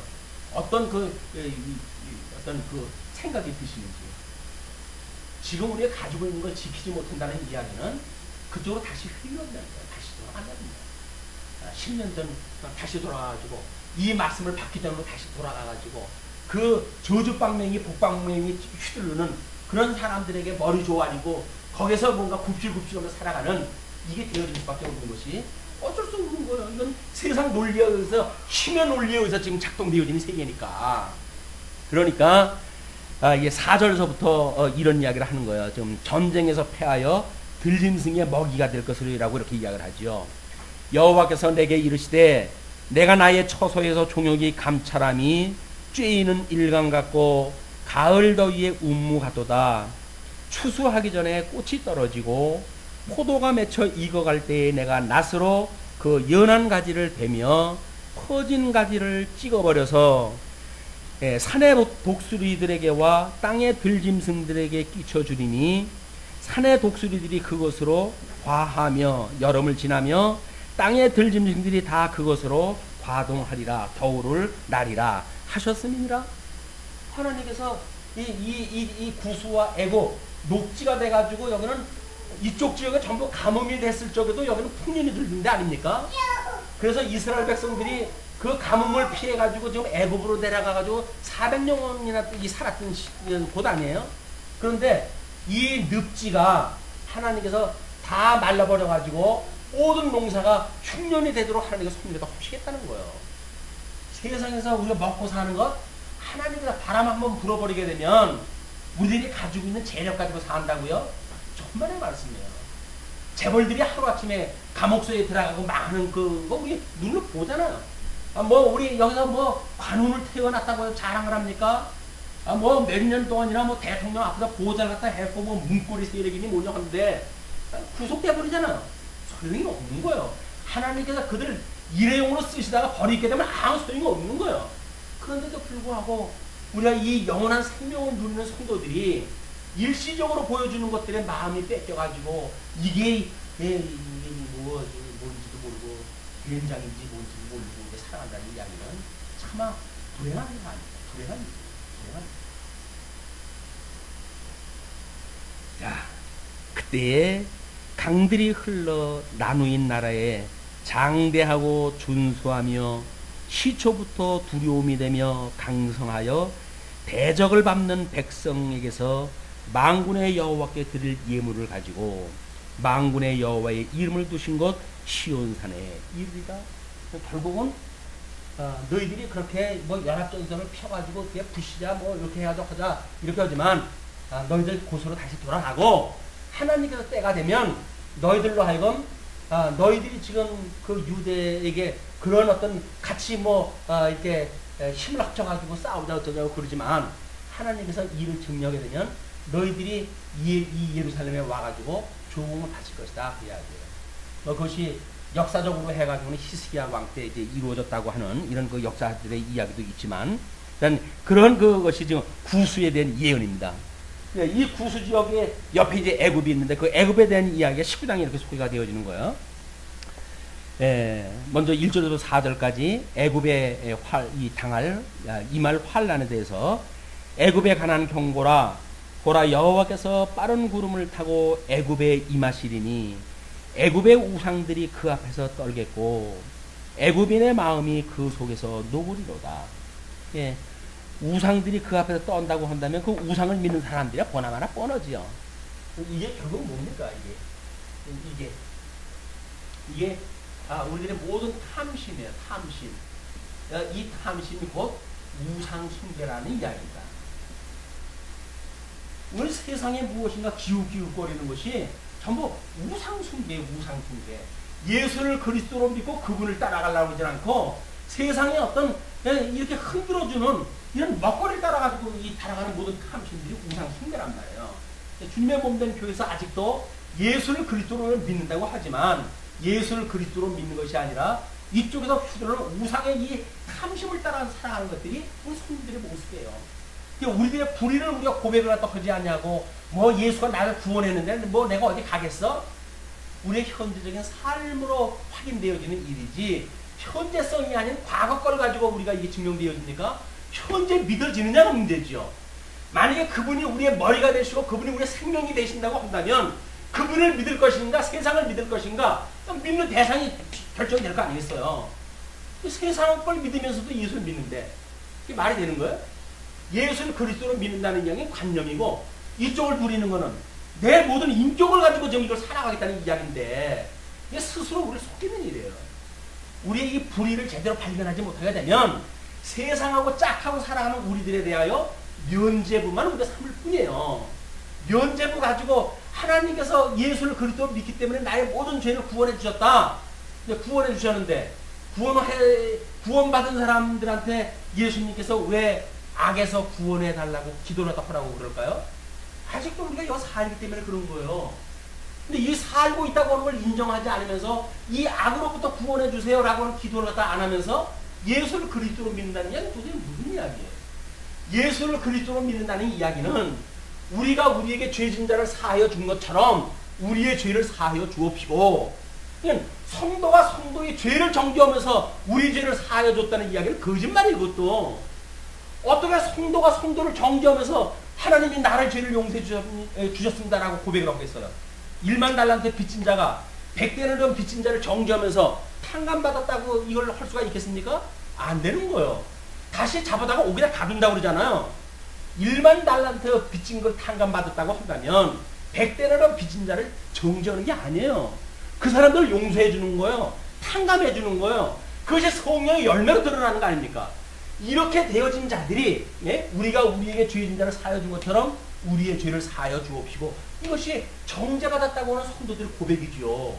어떤 어떤 생각이 드시는지. 지금 우리가 가지고 있는 걸 지키지 못한다는 이야기는 그쪽으로 다시 흘러간다는 거예요. 다시 돌아간다는 거예요. 10년 전 다시 돌아가가지고 이 말씀을 받기 전으로 다시 돌아가가지고 그 저주방맹이 복방맹이 휘두르는 그런 사람들에게 머리 조아리고 거기서 뭔가 굽실굽실하면서 살아가는, 이게 되어질 수밖에 없는 것이 어쩔 수 없는 거예요. 이건 세상 논리에 의해서, 힘의 논리에 의해서 지금 작동되어지는 세계니까. 그러니까 이게 4절에서부터 이런 이야기를 하는 거예요. 좀 전쟁에서 패하여 들짐승의 먹이가 될 것이라고 이렇게 이야기를 하죠. 여호와께서 내게 이르시되 내가 나의 처소에서 종역이 감찰함이 쬐이는 일강 같고 가을 더위에 운무 같도다. 추수하기 전에 꽃이 떨어지고 포도가 맺혀 익어갈 때에 내가 낫으로 그 연한 가지를 베며 퍼진 가지를 찍어버려서 산의 독수리들에게와 땅의 들짐승들에게 끼쳐주리니 산의 독수리들이 그것으로 과하며 여름을 지나며 땅의 들짐승들이 다 그것으로 과동하리라. 겨울을 나리라 하셨음이니라. 하나님께서 이 구수와 애고 녹지가 돼가지고 여기는 이쪽 지역에 전부 가뭄이 됐을 적에도 여기는 풍년이 들린 데 아닙니까? 그래서 이스라엘 백성들이 그 가뭄을 피해가지고 지금 애굽으로 내려가가지고 400년이나 살았던 곳 아니에요? 그런데 이 늪지가 하나님께서 다 말라버려가지고 모든 농사가 흉년이 되도록 하나님께서 섭리가 하시겠다는 거예요. 세상에서 우리가 먹고 사는 것 하나님께서 바람 한번 불어버리게 되면 우리들이 가지고 있는 재력 가지고 산다고요? 정말의 말씀이에요. 재벌들이 하루아침에 감옥소에 들어가고 많은 그거 우리 눈으로 보잖아요. 뭐 우리 여기서 뭐 관운을 태어났다고 자랑을 합니까? 뭐 몇 년 동안이나 뭐 대통령 앞에서 보호자를 갖다 했고 뭐 문고리 세력이니 뭐냐 하는데 구속돼 버리잖아요. 소용이 없는 거예요. 하나님께서 그들을 일회용으로 쓰시다가 버리게 되면 아무 소용이 없는 거예요. 그런데도 불구하고 우리가 이 영원한 생명을 누리는 성도들이 일시적으로 보여주는 것들에 마음이 뺏겨가지고 이게 뭔지도 모르고 비행장인지 뭔지도 모르고 이제 살아간다는 이야기는 차마 불행한 게 아닙니다. 불행한 일이에요. 자, 그때에 강들이 흘러 나누인 나라에 장대하고 준수하며 시초부터 두려움이 되며 강성하여 대적을 밟는 백성에게서 만군의 여호와께 드릴 예물을 가지고 만군의 여호와의 이름을 두신 곳 시온산에 이르리라. 결국은 너희들이 그렇게 뭐 연합전선을 펴가지고 그게 부시자 뭐 이렇게 해야죠 하자 이렇게 하지만 너희들 곳으로 다시 돌아가고 하나님께서 때가 되면 너희들로 하여금 너희들이 지금 그 유대에게 그런 어떤 같이 뭐 이렇게 힘을 합쳐가지고 싸우자 어쩌자고 그러지만 하나님께서 이를 증명하게 되면 너희들이 이 예루살렘에 와가지고 조공을 바칠 것이다 그 이야기예요. 그것이 역사적으로 해가지고는 히스기야 왕 때 이제 이루어졌다고 하는 이런 그 역사들의 이야기도 있지만 그런 그것이 지금 구수에 대한 예언입니다. 이 구수 지역에 옆에 이제 애굽이 있는데 그 애굽에 대한 이야기가 19장에 이렇게 소개가 되어지는 거예요. 먼저 1절부터 4절까지 애굽에 당할 임할 환난에 대해서 애굽에 관한 경고라. 보라 여호와께서 빠른 구름을 타고 애굽에 임하시리니 애굽의 우상들이 그 앞에서 떨겠고 애굽인의 마음이 그 속에서 녹으리로다. 우상들이 그 앞에서 떤다고 한다면 그 우상을 믿는 사람들이 보나마나 뻔하지요. 이게 결국 뭡니까? 이게 우리들의 모든 탐심이에요. 탐심. 이 탐심이 곧 우상 숭배라는 이야기입니다. 오늘 세상에 무엇인가 기웃기웃거리는 것이 전부 우상 숭배예요. 우상 숭배. 예수를 그리스도로 믿고 그분을 따라가려고 하지 않고 세상에 어떤 이렇게 흔들어주는 이런 먹거리를 따라가지고 따라가는 모든 탐심들이 우상 숭배란 말이에요. 주님의 몸된 교회에서 아직도 예수를 그리스도로 믿는다고 하지만 예수를 그리스도로 믿는 것이 아니라 이쪽에서 휘두르는 우상의 이 탐심을 따라 살아가는 것들이 우리 성도들의 모습이에요. 우리들의 불의를 우리가 고백을 갖다 하지 않냐고 뭐 예수가 나를 구원했는데 뭐 내가 어디 가겠어? 우리의 현재적인 삶으로 확인되어지는 일이지 현재성이 아닌 과거 걸 가지고 우리가 이게 증명되어집니까? 현재 믿어지느냐가 문제죠. 만약에 그분이 우리의 머리가 되시고 그분이 우리의 생명이 되신다고 한다면 그분을 믿을 것인가 세상을 믿을 것인가 믿는 대상이 결정될 거 아니겠어요. 세상 걸 믿으면서도 예수를 믿는데 이게 말이 되는 거예요? 예수를 그리스도로 믿는다는 이야기는 관념이고 이쪽을 부리는 거는 내 모든 인격을 가지고 지금 이걸 살아가겠다는 이야기인데 이게 스스로 우리를 속이는 일이에요. 우리의 이 불의를 제대로 발견하지 못하게 되면 세상하고 짝하고 살아가는 우리들에 대하여 면죄부만 우리가 삼을 뿐이에요. 면죄부 가지고 하나님께서 예수를 그리스도로 믿기 때문에 나의 모든 죄를 구원해 주셨다. 구원해 주셨는데 구원받은 사람들한테 예수님께서 왜 악에서 구원해 달라고 기도를 하라고 그럴까요? 아직도 우리가 여기 살기 때문에 그런 거예요. 근데 이 살고 있다고 하는 걸 인정하지 않으면서 이 악으로부터 구원해 주세요라고 하는 기도를 안 하면서 예수를 그리스도로 믿는다는 이야기는 도대체 무슨 이야기예요? 예수를 그리스도로 믿는다는 이야기는 우리가 우리에게 죄진 자를 사하여 준 것처럼 우리의 죄를 사하여 주옵시고, 성도가 성도의 죄를 정죄하면서 우리 죄를 사하여 줬다는 이야기는 거짓말이에요. 그것도 어떻게 성도가 성도를 정죄하면서 하나님이 나를 죄를 용서해 주셨습니다라고 고백을 하고 있어요. 1만 달란트 빚진 자가 100대를 던 빚진 자를 정죄하면서 탕감받았다고 이걸 할 수가 있겠습니까? 안 되는 거예요. 다시 잡아다가 오기다 가둔다고 그러잖아요. 1만 달란트 빚진 걸 탕감받았다고 한다면 100대를 던 빚진 자를 정죄하는 게 아니에요. 그 사람들을 용서해 주는 거예요. 탕감해 주는 거예요. 그것이 성령의 열매로 드러나는 거 아닙니까? 이렇게 되어진 자들이, 예? 우리가 우리에게 죄진 자를 사하여 준 것처럼 우리의 죄를 사하여 주옵시고, 이것이 정죄받았다고 하는 성도들의 고백이지요.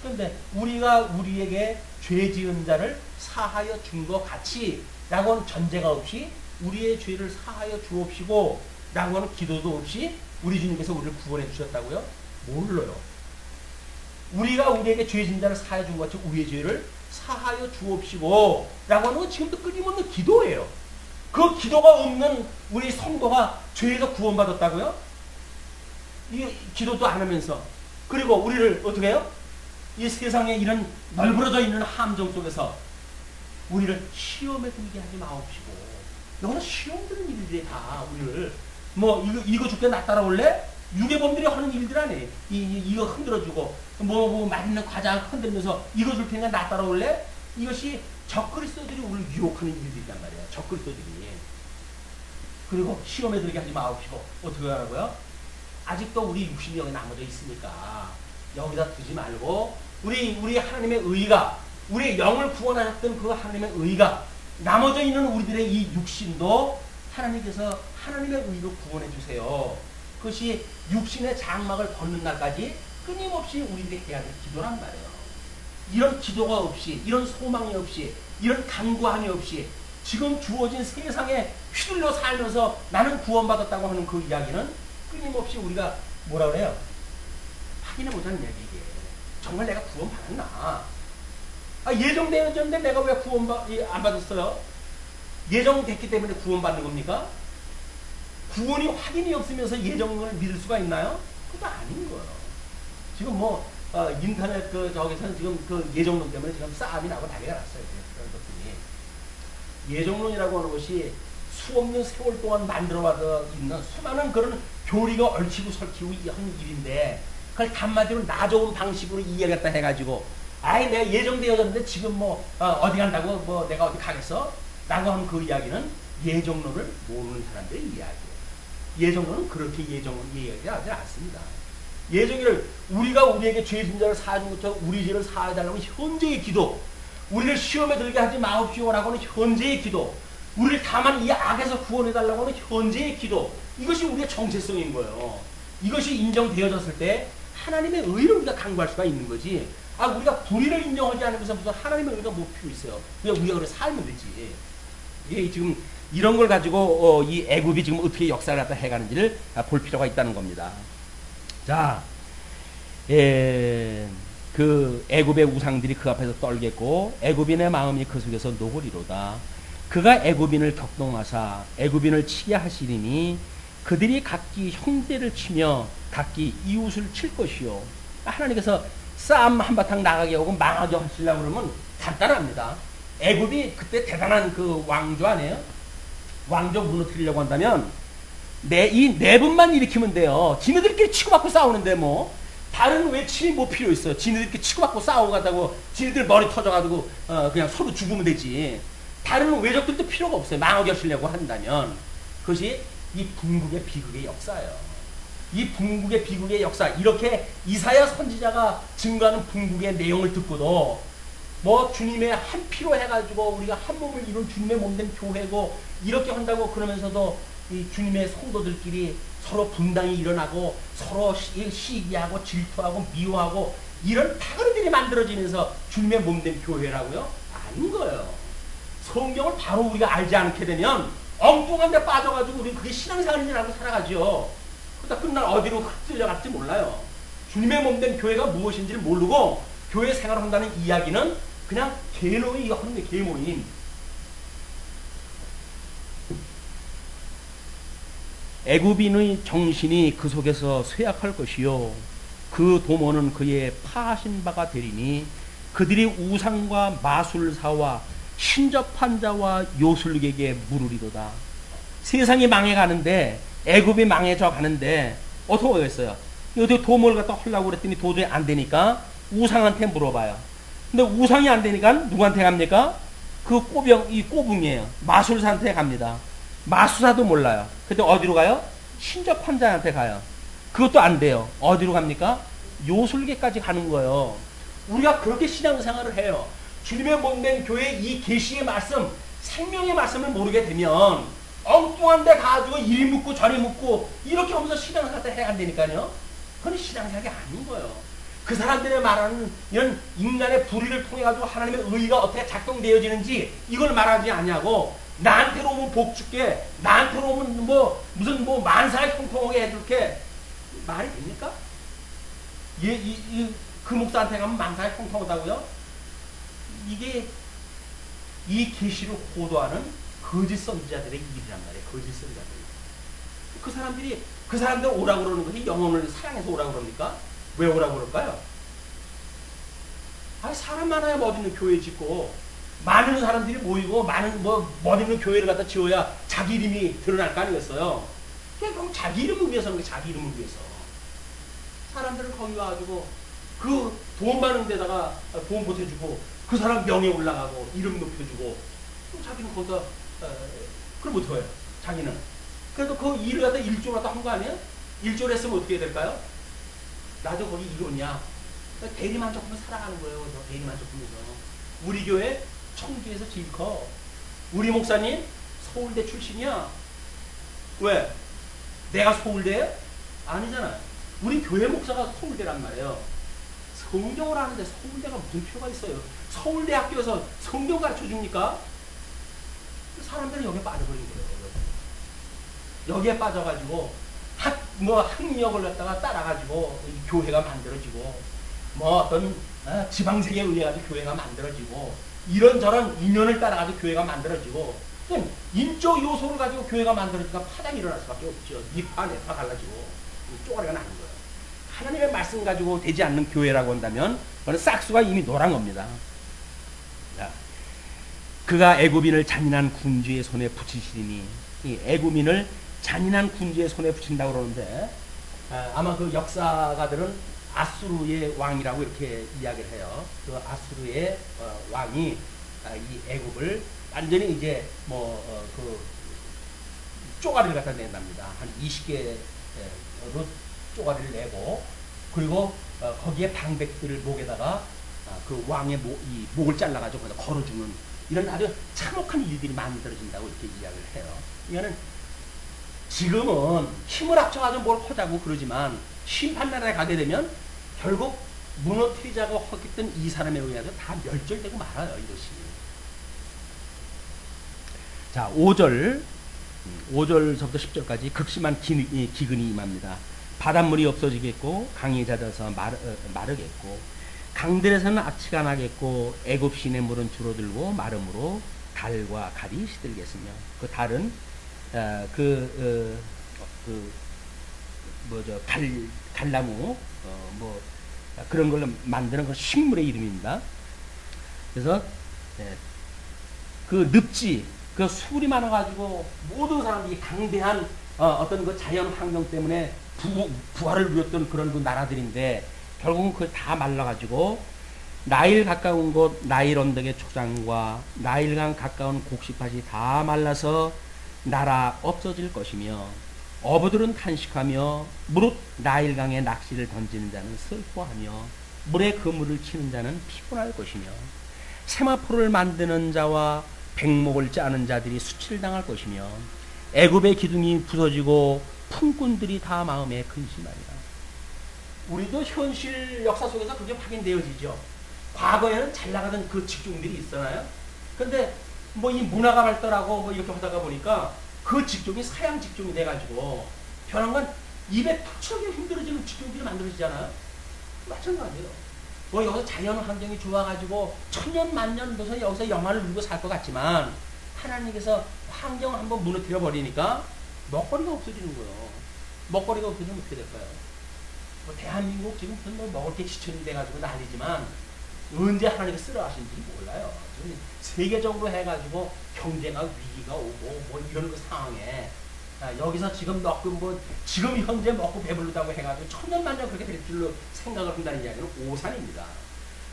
그런데 우리가 우리에게 죄 지은 자를 사하여 준 것 같이 라고 하는 전제가 없이 우리의 죄를 사하여 주옵시고 라고 하는 기도도 없이 우리 주님께서 우리를 구원해 주셨다고요? 몰라요. 우리가 우리에게 죄 지은 자를 사하여 준 것 같이 우리의 죄를 사하여 주옵시고 라고 하는 건 지금도 끊임없는 기도예요. 그 기도가 없는 우리 성도가 죄에서 구원받았다고요? 이 기도도 안 하면서, 그리고 우리를 어떻게 해요? 이 세상에 이런 널브러져 있는 함정 속에서 우리를 시험에 들게 하지 마옵시고. 이거는 시험 드는 일들이 다 우리를 이거 죽게 나 따라올래? 유괴범들이 하는 일들 아니에요. 이거 흔들어주고 맛있는 과자 흔들면서 이거 줄 테니까 나 따라올래? 이것이 적그리스도들이 우리를 유혹하는 일들이란 말이에요. 적그리스도들이. 그리고 시험에 들게 하지 마옵시고. 어떻게 하라고요? 아직도 우리 육신이 여기 남아져 있으니까 여기다 두지 말고 우리 하나님의 의가, 우리 영을 구원하셨던 그 하나님의 의가 남아져 있는 우리들의 이 육신도 하나님께서 하나님의 의로 구원해 주세요. 그것이 육신의 장막을 벗는 날까지 끊임없이 우리들이 해야 될 기도란 말이에요. 이런 기도가 없이, 이런 소망이 없이, 이런 간구함이 없이 지금 주어진 세상에 휘둘러 살면서 나는 구원받았다고 하는 그 이야기는 끊임없이 우리가 뭐라 그래요? 확인을 못하는 이야기예요. 정말 내가 구원받았나? 예정되었는데 내가 왜 안 받았어요? 예정됐기 때문에 구원받는 겁니까? 구원이 확인이 없으면서 예정을 믿을 수가 있나요? 그것도 아닌 거예요. 지금 인터넷 저기서는 지금 그 예정론 때문에 지금 싸움이 나고 난리가 났어요. 그런 것들이. 예정론이라고 하는 것이 수없는 세월 동안 만들어와서 있는 수많은 그런 교리가 얽히고 설키고 하는 일인데, 그걸 한마디로 나 좋은 방식으로 이해하겠다 해가지고, 내가 예정되어졌는데 지금 어디 간다고 내가 어디 가겠어? 라고 하는 그 이야기는 예정론을 모르는 사람들의 이야기예요. 예정론은 그렇게 이야기하지 않습니다. 예정을 우리가 우리에게 죄진 자를 사하는 것처럼 우리 죄를 사하달라고 현재의 기도, 우리를 시험에 들게 하지 마옵시오라고 하는 현재의 기도, 우리를 다만 이 악에서 구원해달라고 하는 현재의 기도, 이것이 우리의 정체성인 거예요. 이것이 인정되어졌을 때 하나님의 의를 우리가 강구할 수가 있는 거지. 우리가 불의를 인정하지 않으면서 무슨 하나님의 의가 뭐 필요 있어요. 그냥 우리가 그래 살면 되지. 이게 지금 이런 걸 가지고 이 애굽이 지금 어떻게 역사를 갖다 해가는지를 볼 필요가 있다는 겁니다. 자, 그 애굽의 우상들이 그 앞에서 떨겠고 애굽인의 마음이 그 속에서 녹으리로다. 그가 애굽인을 격동하사 애굽인을 치게 하시리니 그들이 각기 형제를 치며 각기 이웃을 칠 것이요. 하나님께서 싸움 한바탕 나가게 하고 망하게 하시려고 그러면 간단합니다. 애굽이 그때 대단한 그 왕조 아니에요? 왕조 무너뜨리려고 한다면 이 네 분만 일으키면 돼요. 지네들끼리 치고받고 싸우는데 다른 외침이 뭐 필요 있어요. 지네들끼리 치고받고 싸우고 가다고 지네들 머리 터져가지고 그냥 서로 죽으면 되지. 다른 외적들도 필요가 없어요. 망하게 하시려고 한다면. 그것이 이 북극의 비극의 역사예요. 이 북극의 비극의 역사, 이렇게 이사야 선지자가 증거하는 북극의 내용을 듣고도 주님의 한 피로 해가지고 우리가 한 몸을 이룬 주님의 몸된 교회고 이렇게 한다고 그러면서도 이 주님의 성도들끼리 서로 분당이 일어나고 서로 시기하고 질투하고 미워하고 이런 타그르들이 만들어지면서 주님의 몸된 교회라고요? 아닌 거예요. 성경을 바로 우리가 알지 않게 되면 엉뚱한 데 빠져가지고 우리는 그게 신앙생활이라고 살아가죠. 그러다 끝날 어디로 흩어져갈지 몰라요. 주님의 몸된 교회가 무엇인지를 모르고 교회 생활을 한다는 이야기는 그냥 개노이 하는 게 개모임. 애굽인의 정신이 그 속에서 쇠약할 것이요 그 도모는 그의 파하신 바가 되리니 그들이 우상과 마술사와 신접한 자와 요술객에 물으리도다. 세상이 망해가는데 애굽이 망해져 가는데 어떻게 하겠어요? 어떻게 도모를 갖다 하려고 그랬더니 도저히 안 되니까 우상한테 물어봐요. 근데 우상이 안 되니까 누구한테 갑니까? 그 이 꼬붕이에요. 마술사한테 갑니다. 마술사도 몰라요. 그때 어디로 가요? 신접한 자한테 가요. 그것도 안 돼요. 어디로 갑니까? 요술계까지 가는 거예요. 우리가 그렇게 신앙생활을 해요. 주님의 몸된 교회 이 계시의 말씀, 생명의 말씀을 모르게 되면 엉뚱한 데 가지고 이리 묻고 저리 묻고 이렇게 하면서 신앙생활을 해야 한다니까요. 그건 신앙생활이 아닌 거예요. 그 사람들의 말하는 이런 인간의 불의를 통해 가지고 하나님의 의가 어떻게 작동되어지는지 이걸 말하지 않냐고. 나한테로 오면 복 줄게, 나한테로 오면 무슨 만사에 형통하게 해줄게, 말이 됩니까? 그 목사한테 가면 만사에 형통하다고요? 이게 이 계시를 호도하는 거짓 선지자들의 일이란 말이에요. 거짓 선지자들. 그 사람들 오라고 그러는 것이 영혼을 사랑해서 오라고 그럽니까? 왜 오라고 그럴까요? 아니, 사람 많아야 멋있는 교회 짓고 많은 사람들이 모이고 많은 멋있는 교회를 갖다 지어야 자기 이름이 드러날 거 아니겠어요? 그럼 자기 이름을 위해서 하는 거예요. 자기 이름을 위해서. 사람들을 거기 와가지고 그 돈 많은 데다가 돈 보태주고 그 사람 명예 올라가고 이름 높여주고 그럼 자기는 거기다 그럼 어떡해요? 자기는. 그래도 그 일을 갖다 일조를 갖다 한 거 아니에요? 일조를 했으면 어떻게 될까요? 나도 거기 일원이야. 대리만족하면서 살아가는 거예요. 그래서 대리만족하면서. 우리 교회 청주에서 제일 커. 우리 목사님 서울대 출신이야. 왜? 내가 서울대야? 아니잖아. 우리 교회 목사가 서울대란 말이에요. 성경을 하는데 서울대가 무슨 필요가 있어요? 서울대 학교에서 성경 가르쳐 줍니까? 사람들은 여기에 빠져버린 거예요. 여기에 빠져가지고 학력을 갖다가 따라가지고 교회가 만들어지고 어떤 지방색에 의해 가지고 교회가 만들어지고 이런저런 인연을 따라가지고 교회가 만들어지고 인적 요소를 가지고 교회가 만들어지니까 파장이 일어날 수밖에 없죠. 니파 내파 갈라지고 쪼가리가 나는 거예요. 하나님의 말씀 가지고 되지 않는 교회라고 한다면 그건 싹수가 이미 노란 겁니다. 그가 애굽인을 잔인한 군주의 손에 붙이시리니 이 애굽인을 잔인한 군주의 손에 붙인다고 그러는데 아마 그 역사가들은 아수르의 왕이라고 이렇게 이야기를 해요. 그 아수르의 왕이 이 애굽을 완전히 이제 그 쪼가리를 갖다 낸답니다. 한 20개로 쪼가리를 내고 그리고 거기에 방백들을 목에다가 그 왕의 목을 잘라가지고 거기다 걸어주는 이런 아주 참혹한 일들이 만들어진다고 이렇게 이야기를 해요. 이거는 지금은 힘을 합쳐가지고 뭘 하자고 그러지만 심판나라에 가게 되면 결국 무너뜨리자고 했던 이 사람에 의해서 다 멸절되고 말아요. 이것이. 자, 5절서부터 10절까지 극심한 기근이 임합니다. 바닷물이 없어지겠고 강이 잦아서 마르겠고 강들에서는 악취가 나겠고 애굽 시내 물은 줄어들고 마름으로 달과 갈이 시들겠으며 그 달은 달나무 그런 걸로 만드는 그 식물의 이름입니다. 그래서 그 늪지 그 수울이 많아가지고 모든 사람들이 강대한 어떤 그 자연 환경 때문에 부활을 누렸던 그런 그 나라들인데 결국은 그걸 다 말라가지고 나일 가까운 곳 나일 언덕의 초장과 나일강 가까운 곡식밭이 다 말라서 나라 없어질 것이며 어부들은 탄식하며 무릇 나일강에 낚시를 던지는 자는 슬퍼하며 물에 그물을 치는 자는 피곤할 것이며 세마포를 만드는 자와 백목을 짜는 자들이 수치를 당할 것이며 애굽의 기둥이 부서지고 품꾼들이 다 마음에 근심하리라. 우리도 현실 역사 속에서 그게 확인되어지죠. 과거에는 잘 나가던 그 직종들이 있잖아요. 근데 이 문화가 발달하고 이렇게 하다가 보니까 그 직종이 사양 직종이 돼가지고 변한 건 입에 탁 치기 힘들어지는 직종들이 만들어지잖아요. 마찬가지예요. 여기서 자연 환경이 좋아가지고 천년 만년 무슨 여기서 영화를 누리고 살 것 같지만 하나님께서 환경을 한번 무너뜨려 버리니까 먹거리가 없어지는 거예요. 먹거리가 없어지면 어떻게 될까요? 뭐 대한민국 지금 뭐 먹을 게 지천이 돼가지고 난리지만 언제 하나님이 쓰러가신지 몰라요. 지금 세계적으로 해가지고 경제가 위기가 오고 뭐 이런 그 상황에 여기서 지금 먹고 뭐 지금 현재 먹고 배부르다고 해가지고 천년만년 그렇게 될 줄로 생각을 한다는 이야기는 오산입니다.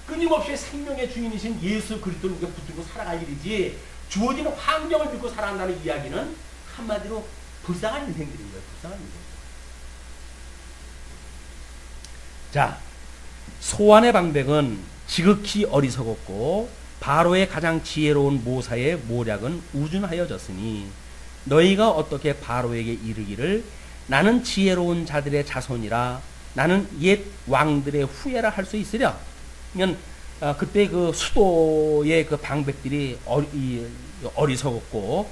끊임없이 생명의 주인이신 예수 그리스도를 우리가 붙들고 살아갈 일이지 주어지는 환경을 믿고 살아간다는 이야기는 한마디로 불쌍한 인생들인 거예요. 불쌍한 인생. 자, 소환의 방백은 지극히 어리석었고 바로의 가장 지혜로운 모사의 모략은 우준하여졌으니 너희가 어떻게 바로에게 이르기를 나는 지혜로운 자들의 자손이라 나는 옛 왕들의 후예라 할 수 있으랴. 그러면 그때 그 수도의 그 방백들이 어리석었고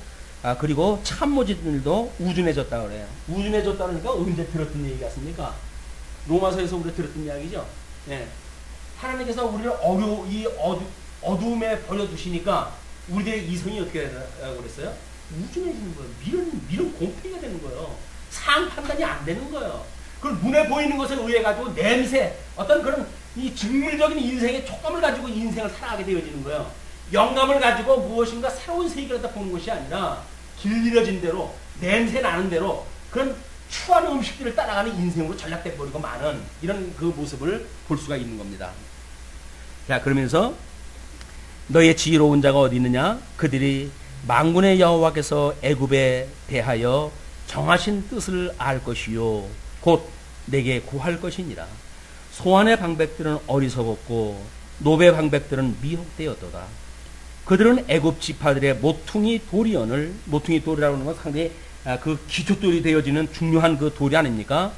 그리고 참모진들도 우준해졌다 그래요. 우준해졌다 그러니까 언제 들었던 얘기 같습니까? 로마서에서 우리가 들었던 이야기죠. 예. 하나님께서 우리를 어둠에 버려두시니까 우리들의 이성이 어떻게 그랬어요? 우준해지는 거예요. 미련 공평이가 되는 거예요. 상 판단이 안 되는 거예요. 그걸 눈에 보이는 것에 의해 가지고 냄새, 어떤 그런 이 직물적인 인생의 촉감을 가지고 인생을 살아가게 되어지는 거예요. 영감을 가지고 무엇인가 새로운 세계를 갖다 보는 것이 아니라 길들여진 대로, 냄새 나는 대로 그런 추한 음식들을 따라가는 인생으로 전락돼 버리고 마는 이런 그 모습을 볼 수가 있는 겁니다. 자, 그러면서 너의 지혜로운 자가 어디 있느냐? 그들이 만군의 여호와께서 애굽에 대하여 정하신 뜻을 알 것이요 곧 내게 구할 것이니라. 소환의 방백들은 어리석었고 노베 방백들은 미혹되었도다. 그들은 애굽 지파들의 모퉁이 돌이라고 하는 건 상당히 그 기초돌이 되어지는 중요한 그 돌이 아닙니까?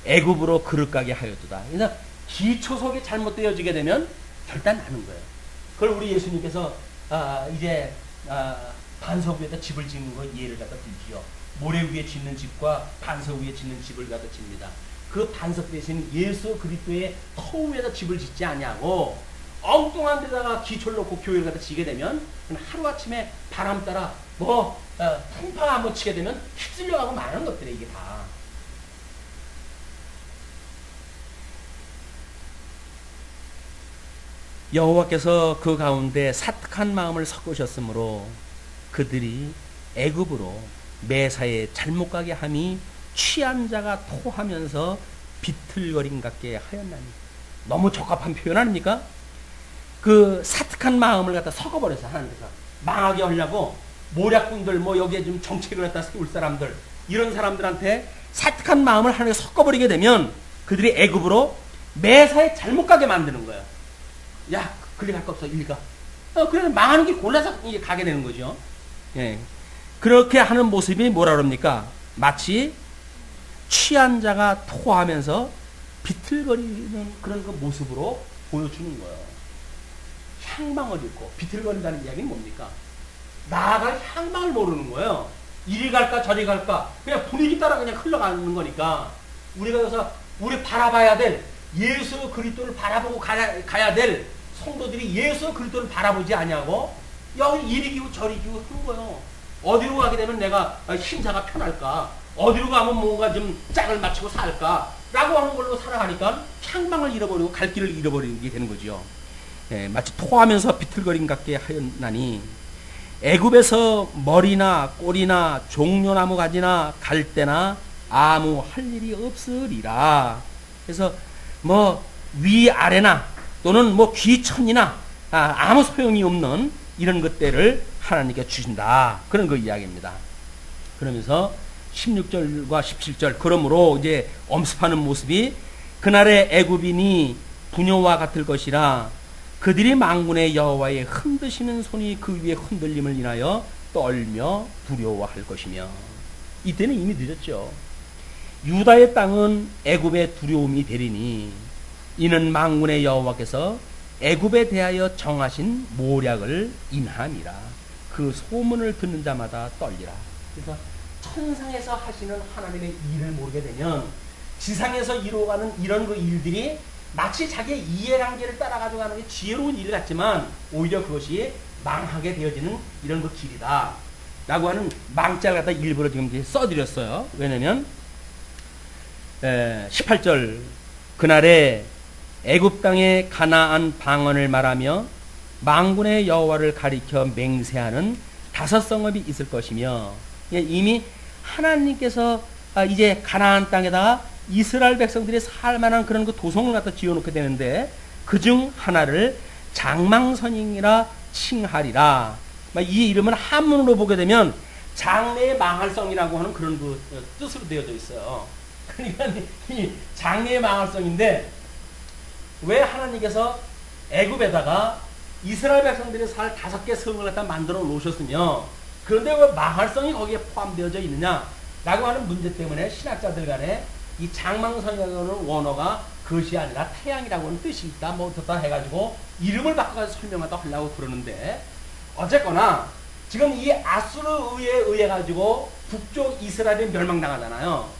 애굽으로 그릇 가게 하였도다. 그래서 기초석이 잘못되어지게 되면 결단 나는 거예요. 그걸 우리 예수님께서 이제 반석 위에다 집을 짓는 거 예를 갖다 들지요. 모래 위에 짓는 집과 반석 위에 짓는 집을 갖다 집니다. 그 반석 대신 예수 그리스도의 터 위에다 집을 짓지 아니하고 엉뚱한 데다가 기초를 놓고 교회를 갖다 지게 되면 하루아침에 바람 따라 풍파 한번 치게 되면 휩쓸려가고 마는 것들이에요. 이게 다. 여호와께서 그 가운데 사특한 마음을 섞으셨으므로 그들이 애굽으로 매사에 잘못 가게 함이 취한 자가 토하면서 비틀거림 같게 하였나니. 너무 적합한 표현 아닙니까? 그 사특한 마음을 갖다 섞어버렸어요. 하나님께서 망하게 하려고 모략꾼들 여기에 좀 정책을 갖다 세울 사람들 이런 사람들한테 사특한 마음을 하나님께서 섞어버리게 되면 그들이 애굽으로 매사에 잘못 가게 만드는 거예요. 야, 그리 갈 거 없어. 이리 가. 그래서 망하는 길 골라서 이게 가게 되는 거죠. 예. 그렇게 하는 모습이 뭐라 그럽니까? 마치 취한 자가 토하면서 비틀거리는 그런 그 모습으로 보여주는 거예요. 향망을 잃고 비틀거린다는 이야기는 뭡니까? 나아갈 향망을 모르는 거예요. 이리 갈까 저리 갈까 그냥 분위기 따라 그냥 흘러가는 거니까 우리가 그래서 우리 바라봐야 될 예수 그리스도를 바라보고 가야 될 성도들이 예수 그리스도를 바라보지 아니하고 여기 이리 기고 저리 기고 한 거예요. 어디로 가게 되면 내가 심사가 편할까? 어디로 가면 뭔가 좀 짝을 맞추고 살까? 라고 하는 걸로 살아가니까 향망을 잃어버리고 갈 길을 잃어버리게 되는 거죠. 예, 마치 토하면서 비틀거림 같게 하였나니 애굽에서 머리나 꼬리나 종려나무 가지나 갈대나 아무 할 일이 없으리라. 그래서 위아래나 또는 귀천이나 아무 소용이 없는 이런 것들을 하나님께 주신다. 그런 그 이야기입니다. 그러면서 16절과 17절 그러므로 이제 엄습하는 모습이 그날의 애굽인이 부녀와 같을 것이라 그들이 만군의 여호와의 흔드시는 손이 그 위에 흔들림을 인하여 떨며 두려워할 것이며. 이때는 이미 늦었죠. 유다의 땅은 애굽의 두려움이 되리니 이는 만군의 여호와께서 애굽에 대하여 정하신 모략을 인함이라. 그 소문을 듣는 자마다 떨리라. 그래서 천상에서 하시는 하나님의 일을 모르게 되면 지상에서 이루어가는 이런 그 일들이 마치 자기의 이해관계를 따라가지고 가는 게 지혜로운 일 같지만 오히려 그것이 망하게 되어지는 이런 그 길이다. 라고 하는 망자를 갖다 일부러 지금 이제 써드렸어요. 왜냐면 18절 그날에 애굽 땅의 가나안 방언을 말하며 만군의 여호와를 가리켜 맹세하는 5성읍이 있을 것이며, 이미 하나님께서 이제 가나안 땅에다가 이스라엘 백성들이 살만한 그런 그 도성을 갖다 지어놓게 되는데 그중 하나를 장망선이라 칭하리라. 이 이름은 한문으로 보게 되면 장래의 망할성이라고 하는 그런 그 뜻으로 되어져 있어요. 그러니까 이 장래의 망할성인데, 왜 하나님께서 애굽에다가 이스라엘 백성들이 살 5개 성을 갖다 만들어 놓으셨으며 그런데 왜 망할성이 거기에 포함되어져 있느냐 라고 하는 문제 때문에 신학자들 간에 이 장망성이라고 하는 원어가 그것이 아니라 태양이라고 하는 뜻이 있다 뭐 어떻다 해가지고 이름을 바꿔서 설명하다 하려고 그러는데, 어쨌거나 지금 이 아수르에 의해 가지고 북쪽 이스라엘이 멸망당하잖아요.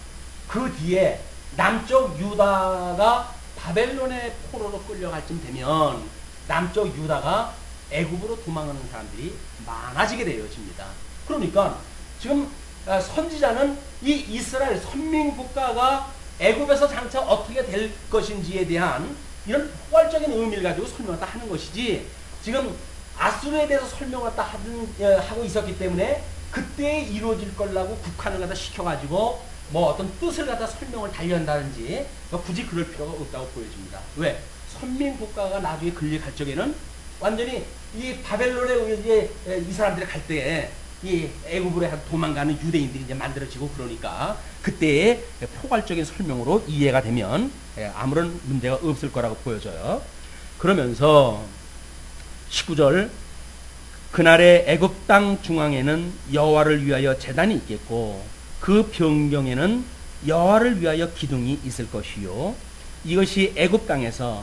그 뒤에 남쪽 유다가 바벨론의 포로로 끌려갈 쯤 되면 남쪽 유다가 애굽으로 도망하는 사람들이 많아지게 되어집니다. 그러니까 지금 선지자는 이 이스라엘 선민국가가 애굽에서 장차 어떻게 될 것인지에 대한 이런 포괄적인 의미를 가지고 설명을 하는 것이지, 지금 아수르에 대해서 설명을 하고 있었기 때문에 그때 이루어질 거라고 국한을 갖다 시켜가지고 뭐 어떤 뜻을 갖다 설명을 달리한다든지 굳이 그럴 필요가 없다고 보여집니다. 왜? 선민국가가 나중에 건립할 적에는 완전히 이 바벨론에 의해 이 사람들이 갈 때에 이 애굽으로 도망가는 유대인들이 이제 만들어지고, 그러니까 그때의 포괄적인 설명으로 이해가 되면 아무런 문제가 없을 거라고 보여져요. 그러면서 19절 그날의 애굽 땅 중앙에는 여호와를 위하여 제단이 있겠고 그 변경에는 여호와를 위하여 기둥이 있을 것이요, 이것이 애굽 땅에서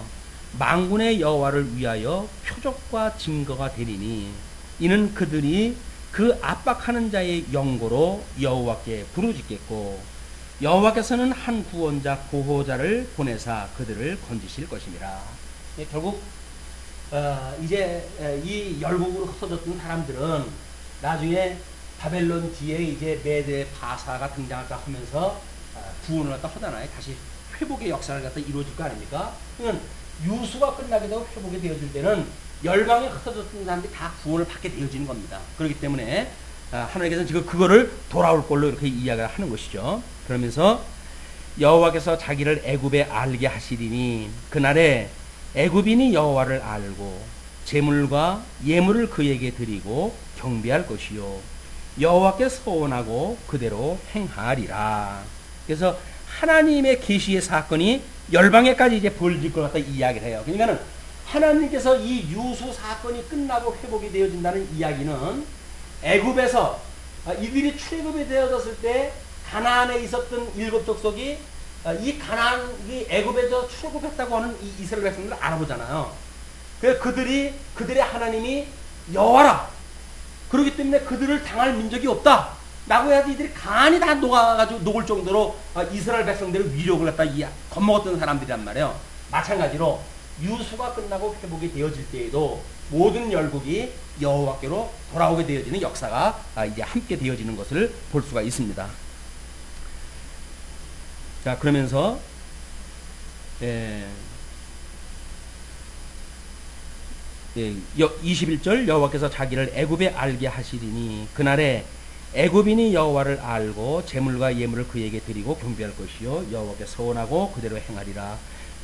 만군의 여호와를 위하여 표적과 증거가 되리니 이는 그들이 그 압박하는 자의 영고로 여호와께 부르짖겠고 여호와께서는 한 구원자 보호자를 보내사 그들을 건지실 것입니다. 결국 이제 이 열국으로 흩어졌던 사람들은 나중에 바벨론 뒤에 이제 메대 바사가 등장할까 하면서 구원을 갖다 하잖아요. 다시 회복의 역사를 갖다 이루어질 거 아닙니까? 그러면 유수가 끝나게 되고 회복이 되어질 때는 열방에 흩어졌던 사람들이 다 구원을 받게 되어지는 겁니다. 그렇기 때문에 하나님께서는 지금 그거를 돌아올 걸로 이렇게 이야기를 하는 것이죠. 그러면서 여호와께서 자기를 애굽에 알게 하시리니 그날에 애굽인이 여호와를 알고 제물과 예물을 그에게 드리고 경배할 것이요 여호와께 서원하고 그대로 행하리라. 그래서 하나님의 계시의 사건이 열방에까지 이제 벌어질 것 같다 이야기를 해요. 그러니까는 하나님께서 이 유수 사건이 끝나고 회복이 되어진다는 이야기는 애굽에서 이들이 출애굽이 되어졌을 때 가나안에 있었던 7 족속이 이 가나안이 애굽에서 출애굽했다고 하는 이 이스라엘 백성들을 알아보잖아요. 그래서 그들의 하나님이 여호와라. 그렇기 때문에 그들을 당할 민족이 없다 라고 해야지 이들이 간이 다 녹을 정도로 이스라엘 백성들의 위력을 갖다 겁먹었던 사람들이란 말이에요. 마찬가지로 유수가 끝나고 회복이 되어질 때에도 모든 열국이 여호와께로 돌아오게 되어지는 역사가 이제 함께 되어지는 것을 볼 수가 있습니다. 자, 그러면서 21절 여호와께서 자기를 애굽에 알게 하시리니 그날에 애굽인이 여호와를 알고 제물과 예물을 그에게 드리고 경배할 것이요 여호와께 서원하고 그대로 행하리라.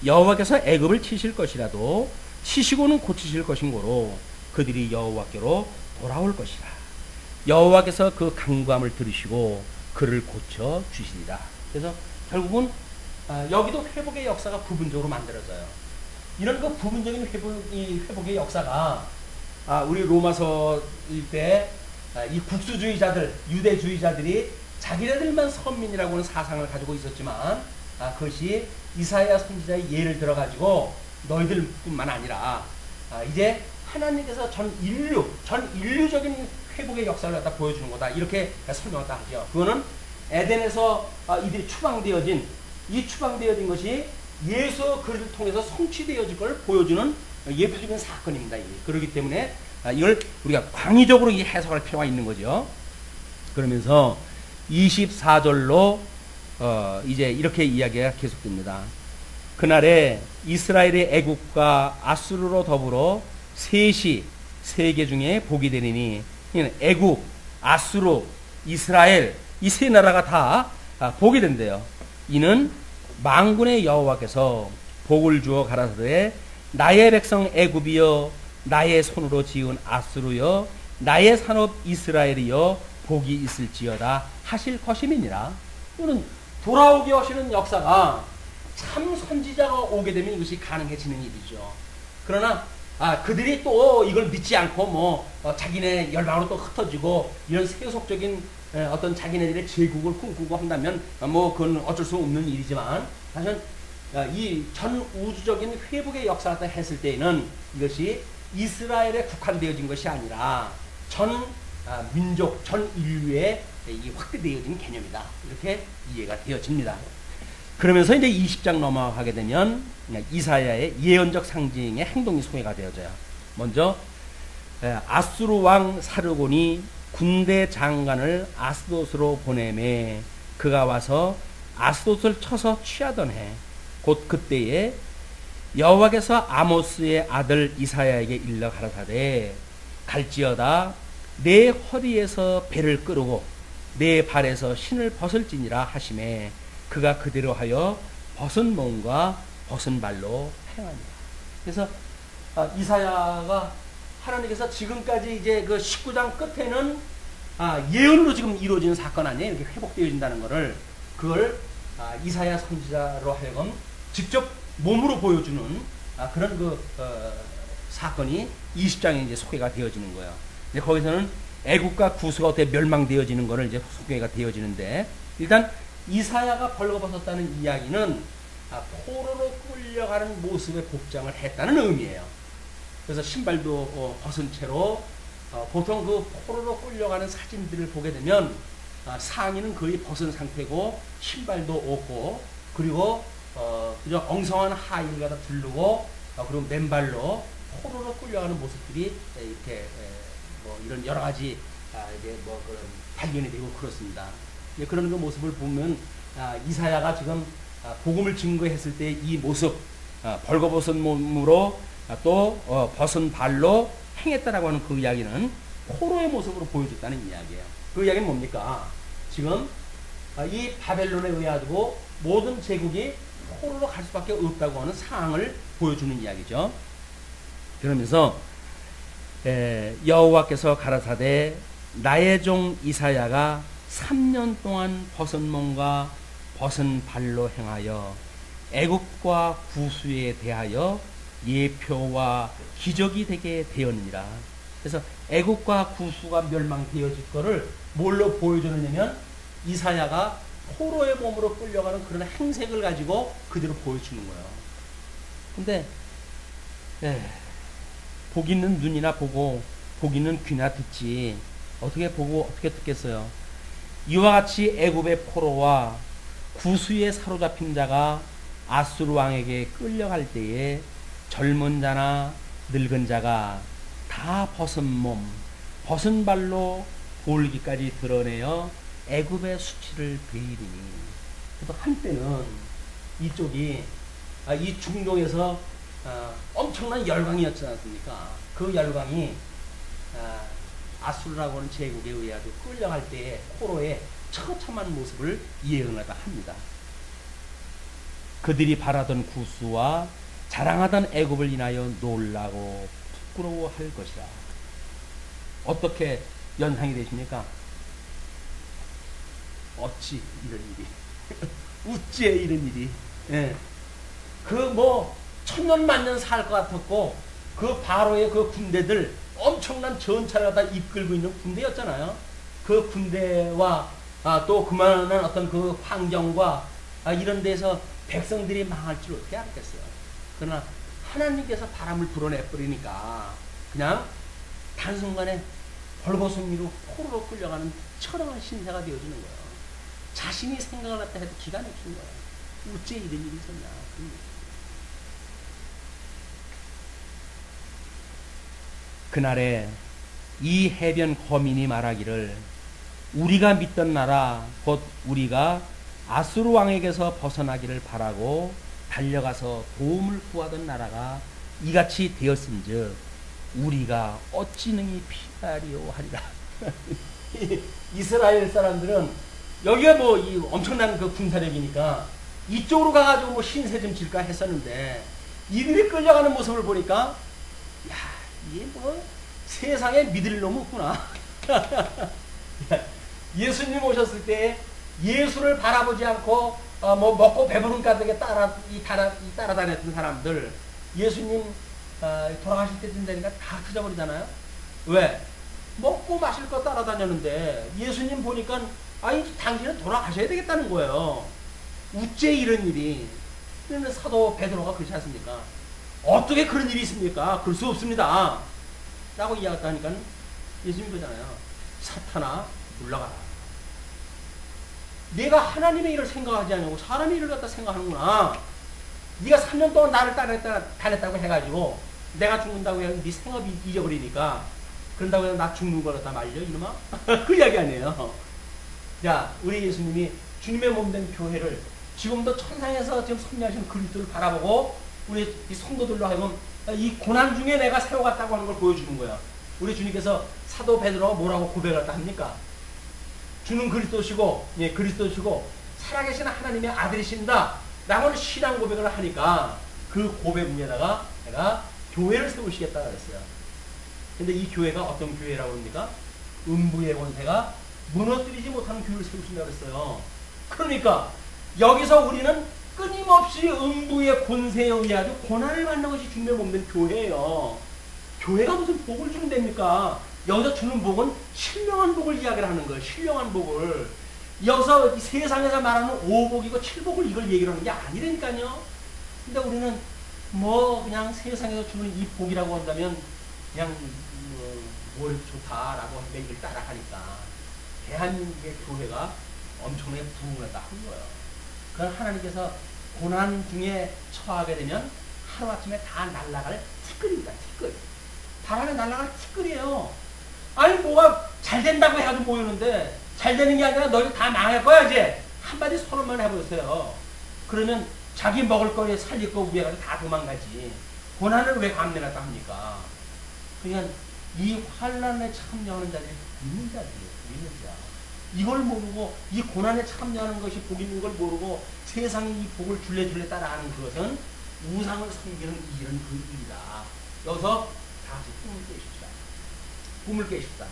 여호와께서 애굽을 치실 것이라도 치시고는 고치실 것인고로 그들이 여호와께로 돌아올 것이라. 여호와께서 그 간구함을 들으시고 그를 고쳐 주시리라. 그래서 결국은 여기도 회복의 역사가 부분적으로 만들어져요. 이런 그 부분적인 회복의 역사가 우리 로마서일 때 이 국수주의자들, 유대주의자들이 자기네들만 선민이라고 하는 사상을 가지고 있었지만 그것이 이사야 선지자의 예를 들어가지고 너희들뿐만 아니라 이제 하나님께서 전 인류적인 회복의 역사를 갖다 보여주는 거다 이렇게 설명을 하죠. 그거는 에덴에서 이들이 추방되어진 것이 예수 그리스도를 통해서 성취되어질 걸 보여주는 예표적인 사건입니다. 그렇기 때문에 이걸 우리가 광의적으로 해석할 필요가 있는 거죠. 그러면서 24절로 이제 이렇게 이야기가 계속됩니다. 그날에 이스라엘의 애굽과 아수르로 더불어 셋이 세계 중에 복이 되리니, 애굽, 아수르, 이스라엘 이 세 나라가 다 복이 된대요. 이는 만군의 여호와께서 복을 주어 가라사대 나의 백성 애굽이여 나의 손으로 지은 아수르여 나의 산업 이스라엘이여 복이 있을지어다 하실 것임이니라. 이는 돌아오게 하시는 역사가 참 선지자가 오게 되면 이것이 가능해지는 일이죠. 그러나 그들이 또 이걸 믿지 않고 자기네 열방으로 또 흩어지고 이런 세속적인 어떤 자기네들의 제국을 꿈꾸고 한다면 그건 어쩔 수 없는 일이지만, 사실 이 전 우주적인 회복의 역사가 했을 때에는 이것이 이스라엘에 국한되어진 것이 아니라 전 민족, 전 인류에 이 확대되어진 개념이다. 이렇게 이해가 되어집니다. 그러면서 이제 20장 넘어가게 되면 이사야의 예언적 상징의 행동이 소개가 되어져요. 먼저 아수르 왕 사르곤이 군대 장관을 아스돗으로 보내매 그가 와서 아스돗을 쳐서 취하던 해 곧 그때에 여호와께서 아모스의 아들 이사야에게 일러 가라사대 갈지어다 내 허리에서 배를 끄르고 내 발에서 신을 벗을지니라 하시매 그가 그대로 하여 벗은 몸과 벗은 발로 행하니라. 그래서 이사야가 하나님께서 지금까지 이제 그 19장 끝에는 예언으로 지금 이루어지는 사건 아니에요. 이렇게 회복되어진다는 것을, 그걸 이사야 선지자로 하여금 직접 몸으로 보여주는 그런 사건이 20장에 이제 소개가 되어지는 거예요. 이제 거기서는 애국과 구수가 어떻게 멸망되어지는 것을 이제 소개가 되어지는데, 일단 이사야가 벌거벗었다는 이야기는 포로로 끌려가는 모습의 복장을 했다는 의미예요. 그래서 신발도 벗은 채로, 보통 그 포로로 끌려가는 사진들을 보게 되면 상의는 거의 벗은 상태고 신발도 없고, 그리고 그저 엉성한 하의를 갖다 두르고, 그리고 맨발로 포로로 끌려가는 모습들이 이렇게 이런 여러 가지 이제 그런 발견이 되고 그렇습니다. 그런 그 모습을 보면 이사야가 지금 복음을 증거했을 때 이 모습, 벌거벗은 몸으로 또 벗은 발로 행했다라고 하는 그 이야기는 포로의 모습으로 보여줬다는 이야기예요. 그 이야기는 뭡니까? 지금 이 바벨론에 의하고 모든 제국이 포로로 갈 수밖에 없다고 하는 상황을 보여주는 이야기죠. 그러면서 여호와께서 가라사대 나의 종 이사야가 3년 동안 벗은 몸과 벗은 발로 행하여 애국과 구수에 대하여 예표와 기적이 되게 되었느니라. 그래서 애국과 구수가 멸망되어질 것을 뭘로 보여주느냐면 이사야가 포로의 몸으로 끌려가는 그런 행색을 가지고 그대로 보여주는 거예요. 근데 복 있는 눈이나 보고 복 있는 귀나 듣지 어떻게 보고 어떻게 듣겠어요. 이와 같이 애굽의 포로와 구수에 사로잡힌 자가 아수르 왕에게 끌려갈 때에 젊은 자나 늙은 자가 다 벗은 몸, 벗은 발로 볼기까지 드러내어 애굽의 수치를 베이리니. 그래서 한때는 이쪽이 이 중동에서 엄청난 열강이었지 않습니까? 그 열강이 아수르라고 하는 제국에 의하여 끌려갈 때의 포로의 처참한 모습을 예언하다 합니다. 그들이 바라던 구수와 자랑하던 애굽을 인하여 놀라고 부끄러워할 것이라. 어떻게 연상이 되십니까? 어찌 이런 일이 우찌에 이런 일이 천년 만년 살 것 같았고 그 바로의 그 군대들 엄청난 전차를 갖다 이끌고 있는 군대였잖아요. 그 군대와 또 그만한 어떤 그 환경과 이런 데서 백성들이 망할 줄 어떻게 알았겠어요. 그러나 하나님께서 바람을 불어내버리니까 그냥 단순간에 벌거벗은 이로 포로로 끌려가는 처량한 신세가 되어지는 거예요. 자신이 생각을 갖다 해도 기가 막힌 거예요. 어째 이런 일이 있었냐. 그날에 이 해변 거민이 말하기를 우리가 믿던 나라 곧 우리가 아수르 왕에게서 벗어나기를 바라고 달려가서 도움을 구하던 나라가 이같이 되었은즉 우리가 어찌 능히 피하리오 하리라. 이스라엘 사람들은 여기가 뭐 이 엄청난 그 군사력이니까 이쪽으로 가가지고 뭐 신세 좀 질까 했었는데 이들이 끌려가는 모습을 보니까 야, 이게 뭐 세상에 믿을 놈 없구나. 예수님 오셨을 때 예수를 바라보지 않고 뭐 먹고 배부른 가득에 따라다녔던 사람들 예수님 돌아가실 때쯤 되니까 다 터져버리잖아요. 왜? 먹고 마실 거 따라다녔는데 예수님 보니까 아니 당신은 돌아가셔야 되겠다는 거예요. 우째 이런 일이. 그런데 사도 베드로가 그렇지 않습니까? 어떻게 그런 일이 있습니까? 그럴 수 없습니다. 라고 이야기하니까 예수님 그러잖아요. 사탄아 물러가라. 내가 하나님의 일을 생각하지 않냐고 사람의 일을 갖다 생각하는구나. 네가 3년 동안 나를 다녔다고 해가지고 내가 죽는다고 해서 네 생업이 잊어버리니까 그런다고 해서 나 죽는 걸 갖다 말려 이놈아? 그 이야기 아니에요. 자, 우리 예수님이 주님의 몸된 교회를 지금도 천상에서 지금 섭리하신 그리스도를 바라보고 우리 이 성도들로 하여금 이 고난 중에 내가 세워갔다고 하는 걸 보여주는 거야. 우리 주님께서 사도 베드로가 뭐라고 고백을 합니까? 주는 그리스도시고, 예, 그리스도시고 살아계신 하나님의 아들이신다 라고는 신앙 고백을 하니까 그 고백 위에다가 내가 교회를 세우시겠다 그랬어요. 근데 이 교회가 어떤 교회라고 합니까? 음부의 권세가 무너뜨리지 못하는 교회를 세우신다고 그랬어요. 그러니까 여기서 우리는 끊임없이 음부의 권세에 의하여 고난을 받는 것이 주님의 몸된 교회예요. 교회가 무슨 복을 주는 데입니까? 여기서 주는 복은 신령한 복을 이야기를 하는 거예요. 신령한 복을. 여기서 세상에서 말하는 5복이고 7복을 이걸 얘기를 하는 게 아니라니까요. 근데 우리는 뭐 그냥 세상에서 주는 이 복이라고 한다면 그냥 뭘 좋다라고 하면 이걸 따라가니까 대한민국의 교회가 엄청나게 부흥하다 한 거예요. 그건 하나님께서 고난 중에 처하게 되면 하루아침에 다 날아갈 티끌입니다. 티끌. 바람에 날아갈 티끌이에요. 아니 뭐가 잘 된다고 해가지고 모이는데 잘 되는 게 아니라 너희 다 망할 거야 이제. 한마디 선언만 해보세요. 그러면 자기 먹을 거에 살릴 거 위에 가서 다 도망가지. 고난을 왜 감내놨다 합니까? 그러니까 이 환란에 참여하는 자들이 믿는 자들이에요. 믿는 자. 이걸 모르고 이 고난에 참여하는 것이 복 있는 걸 모르고 세상이 이 복을 줄레줄레 따라가는 그것은 우상을 섬기는 이런 그 일이다. 여기서 다시 꿈을 깨십시다. 꿈을 깨십시다.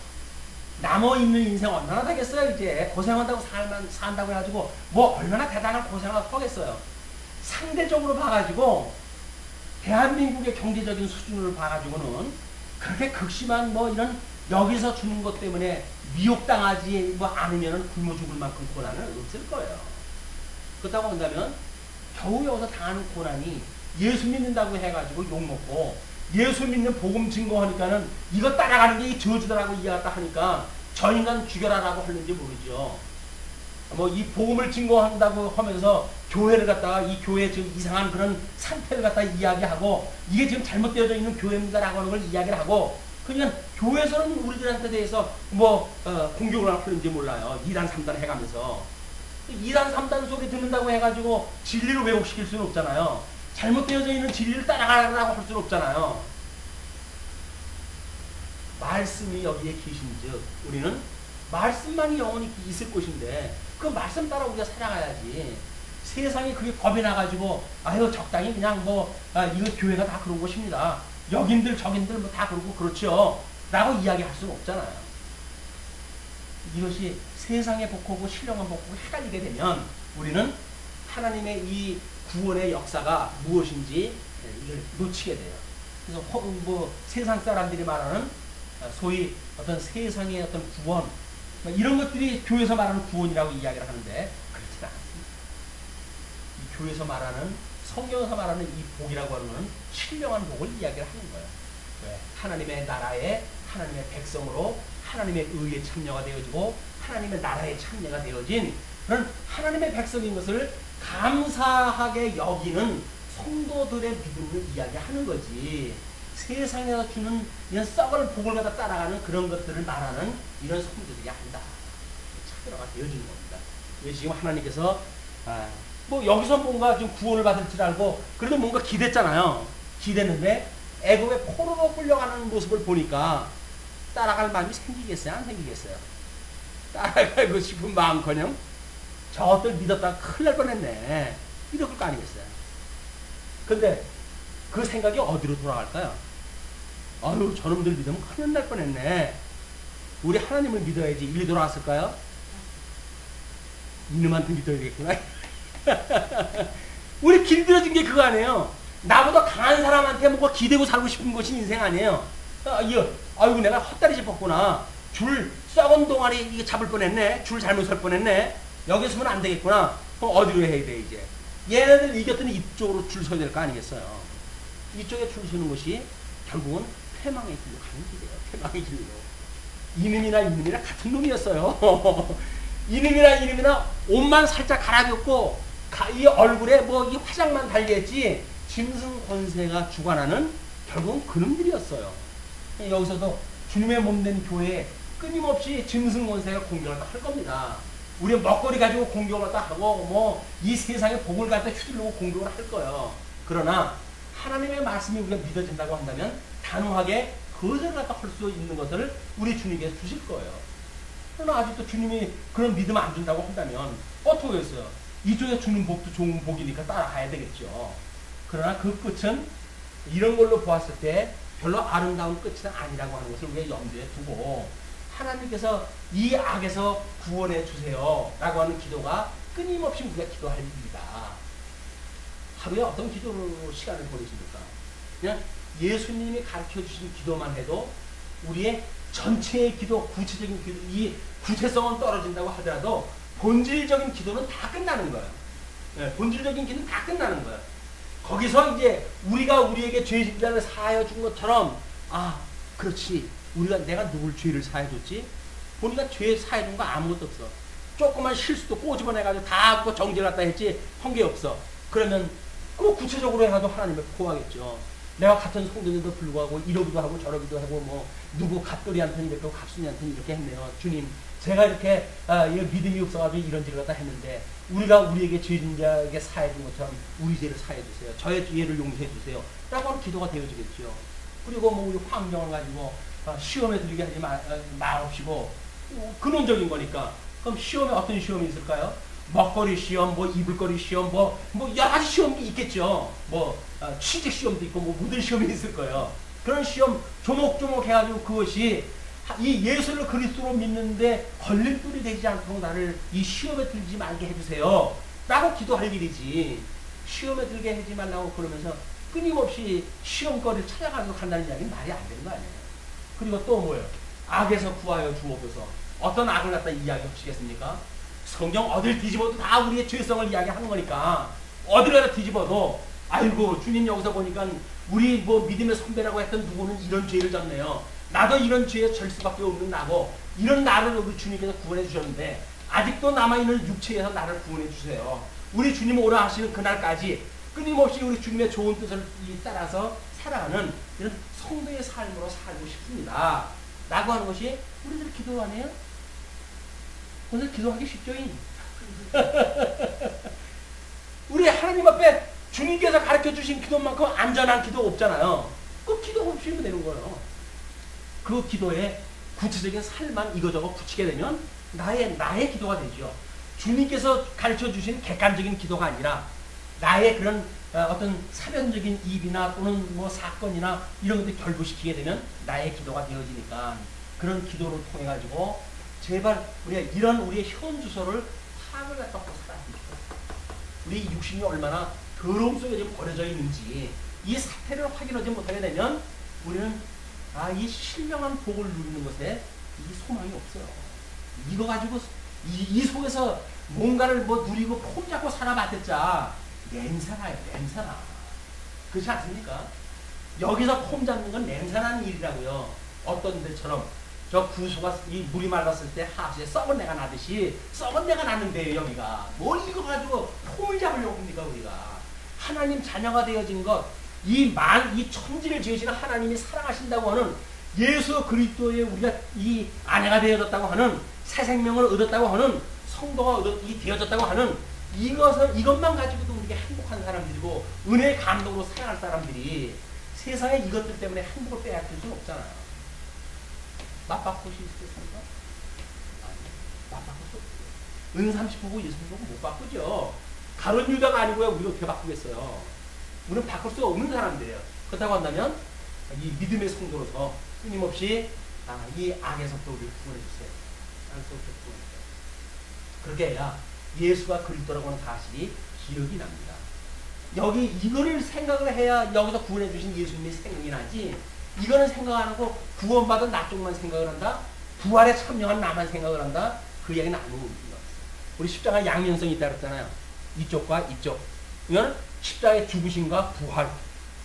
남아있는 인생 얼마나 되겠어요. 이제 고생한다고 산다고 해가지고 뭐 얼마나 대단한 고생을 하겠어요. 상대적으로 봐가지고 대한민국의 경제적인 수준을 봐가지고는 그렇게 극심한 뭐 이런 여기서 주는 것 때문에 미혹당하지 뭐 않으면 굶어 죽을 만큼 고난은 없을 거예요. 그렇다고 한다면 겨우 여기서 당하는 고난이 예수 믿는다고 해가지고 욕먹고 예수 믿는 복음 증거하니까는 이거 따라가는 게 저주다라고 이해했다 하니까 저 인간 죽여라라고 하는지 모르죠. 뭐 이 복음을 증거한다고 하면서 교회를 갖다가 이 교회 지금 이상한 그런 상태를 갖다가 이야기하고 이게 지금 잘못되어져 있는 교회입니다라고 하는 걸 이야기를 하고 그냥 교회에서는 우리들한테 대해서 뭐 공격을 하는지 몰라요. 2단 3단 해가면서 2단 3단 소리 듣는다고 해가지고 진리를 왜곡시킬 수는 없잖아요. 잘못되어져 있는 진리를 따라가라고 할 수는 없잖아요. 말씀이 여기에 계신즉 우리는 말씀만이 영원히 있을 것인데 그 말씀 따라 우리가 살아가야지. 세상이 그게 겁이 나가지고 아유 적당히 그냥 뭐 이거 교회가 다 그런 것입니다. 여긴들 저긴들 뭐 다 그러고 그렇죠 라고 이야기할 수는 없잖아요. 이것이 세상의 복하고 신령한 복하고 헷갈리게 되면 우리는 하나님의 이 구원의 역사가 무엇인지 이걸 놓치게 돼요. 그래서 뭐 세상 사람들이 말하는 소위 어떤 세상의 어떤 구원 이런 것들이 교회에서 말하는 구원이라고 이야기를 하는데 그렇지 않습니다. 이 교회에서 말하는 성경에서 말하는 이 복이라고 하는 것은 신령한 복을 이야기를 하는 거예요. 왜? 하나님의 나라에 하나님의 백성으로 하나님의 의에 참여가 되어지고 하나님의 나라에 참여가 되어진 그런 하나님의 백성인 것을 감사하게 여기는 성도들의 믿음을 이야기하는 거지. 세상에서 주는 이런 썩을 복을 갖다 따라가는 그런 것들을 말하는 이런 성도들이 아니다. 자녀가 되어지는 겁니다. 지금 하나님께서 뭐 여기서 뭔가 좀 구원을 받을 줄 알고 그래도 뭔가 기댔잖아요. 기댔는데 애굽에 포로로 끌려가는 모습을 보니까 따라갈 마음이 생기겠어요? 안 생기겠어요? 따라가고 싶은 마음커녕 저것들 믿었다가 큰일 날 뻔했네. 이럴 거 아니겠어요? 근데 그 생각이 어디로 돌아갈까요? 아유, 저놈들 믿으면 큰일 날 뻔했네. 우리 하나님을 믿어야지. 일리 돌아왔을까요? 이놈한테 믿어야겠구나. 우리 길들여진 게 그거 아니에요. 나보다 강한 사람한테 뭔가 기대고 살고 싶은 것이 인생 아니에요. 아이고 내가 헛다리 짚었구나. 줄 썩은 동아리 이게 잡을 뻔했네. 줄 잘못 설 뻔했네. 여기 서면 안 되겠구나. 그럼 어디로 해야 돼 이제? 얘네들 이겼더니 이쪽으로 줄 서야 될 거 아니겠어요. 이쪽에 줄 서는 것이 결국은 패망의 길로 가는 길이에요. 패망의 길로. 이놈이나 같은 놈이었어요. 이놈이나 옷만 살짝 갈아줬고 이 얼굴에 뭐 이 화장만 달렸지 짐승 권세가 주관하는 결국은 그놈들이었어요. 여기서도 주님의 몸된 교회에 끊임없이 짐승 권세가 공격을 할 겁니다. 우리 먹거리 가지고 공격을 하고 뭐 이 세상의 복을 갖다 휘둘르고 공격을 할 거예요. 그러나 하나님의 말씀이 우리가 믿어진다고 한다면 단호하게 그것을 갖다 할 수 있는 것을 우리 주님께서 주실 거예요. 그러나 아직도 주님이 그런 믿음 안 준다고 한다면 어떻게 하겠어요? 이쪽에 주는 복도 좋은 복이니까 따라가야 되겠죠. 그러나 그 끝은 이런 걸로 보았을 때 별로 아름다운 끝은 아니라고 하는 것을 우리가 염두에 두고 하나님께서 이 악에서 구원해 주세요 라고 하는 기도가 끊임없이 우리가 기도할 일이다. 하루에 어떤 기도로 시간을 보내십니까? 그냥 예수님이 가르쳐 주신 기도만 해도 우리의 전체의 기도, 구체적인 기도, 이 구체성은 떨어진다고 하더라도 본질적인 기도는 다 끝나는 거예요. 네, 본질적인 기도는 다 끝나는 거예요. 거기서 이제 우리가 우리에게 죄진자를 사하여 준 것처럼 그렇지. 내가 누굴 죄를 사해 줬지? 보니까 죄 사해 준 거 아무것도 없어. 조그만 실수도 꼬집어내가지고 다 하고 정죄를 갖다 했지 한 게 없어. 그러면 구체적으로 해가지고 하나님을 포하겠죠. 내가 같은 성도인데도 불구하고 이러기도 하고 저러기도 하고 뭐 누구 갓돌이한테는 이렇게 갑순이한테는 이렇게 했네요. 주님 제가 이렇게 믿음이 없어가지고 이런 일을 갖다 했는데 우리가 우리에게 죄진 자에게 사해 준 것처럼 우리 죄를 사해 주세요. 저의 죄를 용서해 주세요. 라고 하는 기도가 되어지겠죠. 그리고 뭐 우리 환경을 가지고 시험에 들게 하지 마옵시고 근원적인 거니까. 그럼 시험에 어떤 시험이 있을까요? 먹거리 시험, 뭐 입을거리 시험, 뭐 여러 가지 시험이 있겠죠. 취직 시험도 있고 뭐 모든 시험이 있을 거예요. 그런 시험 조목조목 해가지고 그것이 이 예수를 그리스도로 믿는데 걸림돌이 되지 않도록 나를 이 시험에 들지 말게 해주세요 라고 기도할 일이지, 시험에 들게 하지 말라고 그러면서 끊임없이 시험거리를 찾아가지고 간다는 이야기는 말이 안 되는 거 아니에요. 그리고 또 뭐예요? 악에서 구하여 주옵소서. 어떤 악을 갖다 이야기하시겠습니까? 성경 어딜 뒤집어도 다 우리의 죄성을 이야기하는 거니까 어딜 가다 뒤집어도 아이고 주님 여기서 보니까 우리 뭐 믿음의 선배라고 했던 누구는 이런 죄를 졌네요. 나도 이런 죄에 절 수밖에 없는 나고 이런 나를 우리 주님께서 구원해 주셨는데 아직도 남아있는 육체에서 나를 구원해 주세요. 우리 주님 오라 하시는 그날까지 끊임없이 우리 주님의 좋은 뜻을 따라서 살아가는 이런 성도의 삶으로 살고 싶습니다 라고 하는 것이 우리들 기도 아니에요? 오늘 기도하기 쉽죠? 우리 하나님 앞에 주님께서 가르쳐 주신 기도만큼 안전한 기도 없잖아요. 그 기도 없이면 되는 거예요. 그 기도에 구체적인 삶만 이거저거 붙이게 되면 나의 기도가 되죠. 주님께서 가르쳐 주신 객관적인 기도가 아니라 나의 그런 어떤 사변적인 입이나 또는 뭐 사건이나 이런 것들 결부시키게 되면 나의 기도가 되어지니까 그런 기도를 통해 가지고 제발 우리가 이런 우리의 현 주소를 파악을 갖다 살아야 합니다. 우리 육신이 얼마나 더러움 속에 지금 버려져 있는지 이 사태를 확인하지 못하게 되면 우리는 이 신령한 복을 누리는 것에 이 소망이 없어요. 이거 가지고 이 속에서 뭔가를 뭐 누리고 폼 잡고 살아봤댔자 냄새나요. 냄새나. 그렇지 않습니까? 여기서 폼 잡는 건 냄새나는 일이라고요. 어떤 데처럼 저 구수가 이 물이 말랐을 때 하수에 썩은 내가 나듯이 썩은 내가 나는데요. 여기가 뭘 이거 가지고 폼을 잡으려고 합니까? 우리가 하나님 자녀가 되어진 것, 이 천지를 지으시는 하나님이 사랑하신다고 하는 예수 그리스도의 우리가 이 아내가 되어졌다고 하는 새 생명을 얻었다고 하는 성도가 되어졌다고 하는 이것만 가지고도 우리가 행복한 사람들이고 은혜의 감동으로 살아갈 사람들이 세상에 이것들 때문에 행복을 빼앗길 수는 없잖아요. 맞바꿀 수 있겠습니까? 맞바꿀 수 없어요. 은30 보고 예수님 보고 못 바꾸죠. 가룟 유다가 아니고요. 우리가 어떻게 바꾸겠어요? 우리는 바꿀 수가 없는 사람들이에요. 그렇다고 한다면 이 믿음의 성도로서 끊임없이 이 악에서부터 우리를 구원해주세요. 악에서부터 구원해주세요. 그렇게 해야 예수가 그리스도라고 하는 사실이 기억이 납니다. 여기 이거를 생각을 해야 여기서 구원해 주신 예수님이 생각이 나지, 이거는 생각 안 하고 구원받은 나 쪽만 생각을 한다, 부활에 참여한 나만 생각을 한다, 그 이야기는 아무 의미가 없어요. 우리 십자가 양면성이 있다 그랬잖아요. 이쪽과 이쪽. 이건 십자가의 죽으심과 부활,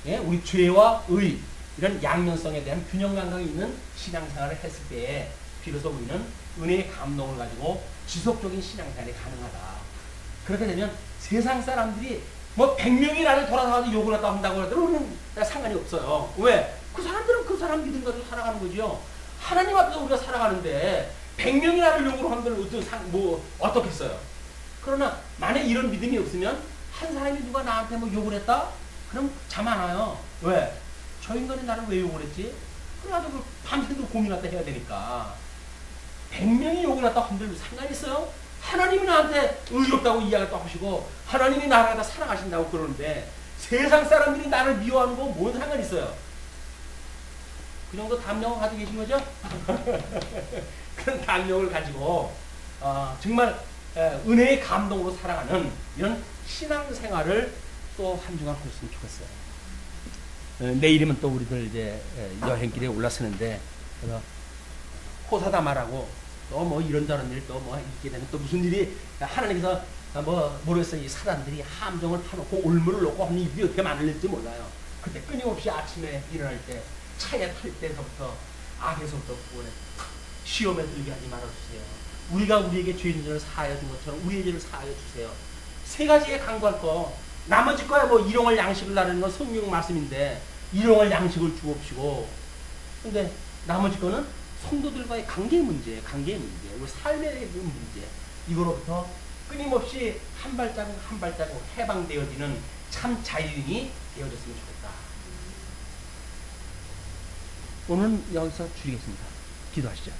예? 우리 죄와 의, 이런 양면성에 대한 균형 감각이 있는 신앙생활을 했을 때에 비로소 우리는 은혜의 감동을 가지고 지속적인 신앙생활이 가능하다. 그렇게 되면 세상 사람들이 뭐 100명이 나를 돌아서가지고 욕을 했다 한다고 하더라도 우리는 상관이 없어요. 왜? 그 사람들은 그 사람 믿음 가지고 살아가는 거죠. 하나님 앞에서 우리가 살아가는데 100명이 나를 욕을 하면 어떻겠어요? 그러나 만약에 이런 믿음이 없으면 한 사람이 누가 나한테 뭐 욕을 했다? 그럼 잠 안 와요. 왜? 저 인간이 나를 왜 욕을 했지? 그래가지고 밤새도록 고민하다 해야 되니까. 100명이 욕을 했다 한들 상관이 있어요? 하나님이 나한테 의롭다고 이야기를 또 하시고 하나님이 나를 갖다 사랑하신다고 그러는데 세상 사람들이 나를 미워하는 거 뭔 상관이 있어요? 그 정도 담력을 가지고 계신 거죠? 그런 담력을 가지고 정말 은혜의 감동으로 살아가는 이런 신앙생활을 또 한 주간 했으면 좋겠어요. 내일이면 또 우리들 이제 여행길에 올라서는데 호사다마라고 또 뭐 이런저런 일 또 뭐 있게 되면 또 무슨 일이 하나님께서 모르겠어요. 이 사람들이 함정을 파놓고 올무를 놓고 하는 일이 어떻게 많을지 몰라요. 그때 끊임없이 아침에 일어날 때 차에 탈 때서부터 악에서부터 구원해 시험에 들게 하지 말아주세요. 우리가 우리에게 죄인들을 사하여 준 것처럼 우리의 죄를 사하여 주세요. 세 가지에 강구할 거. 나머지 거야 뭐 일용할 양식을 나르는 건 성경 말씀인데 일용할 양식을 주옵시고. 근데 나머지 거는 성도들과의 관계의 문제, 우리 삶의 문제, 이거로부터 끊임없이 한 발자국 한 발자국 해방되어지는 참 자유인이 되어졌으면 좋겠다. 오늘은 여기서 줄이겠습니다. 기도하시죠.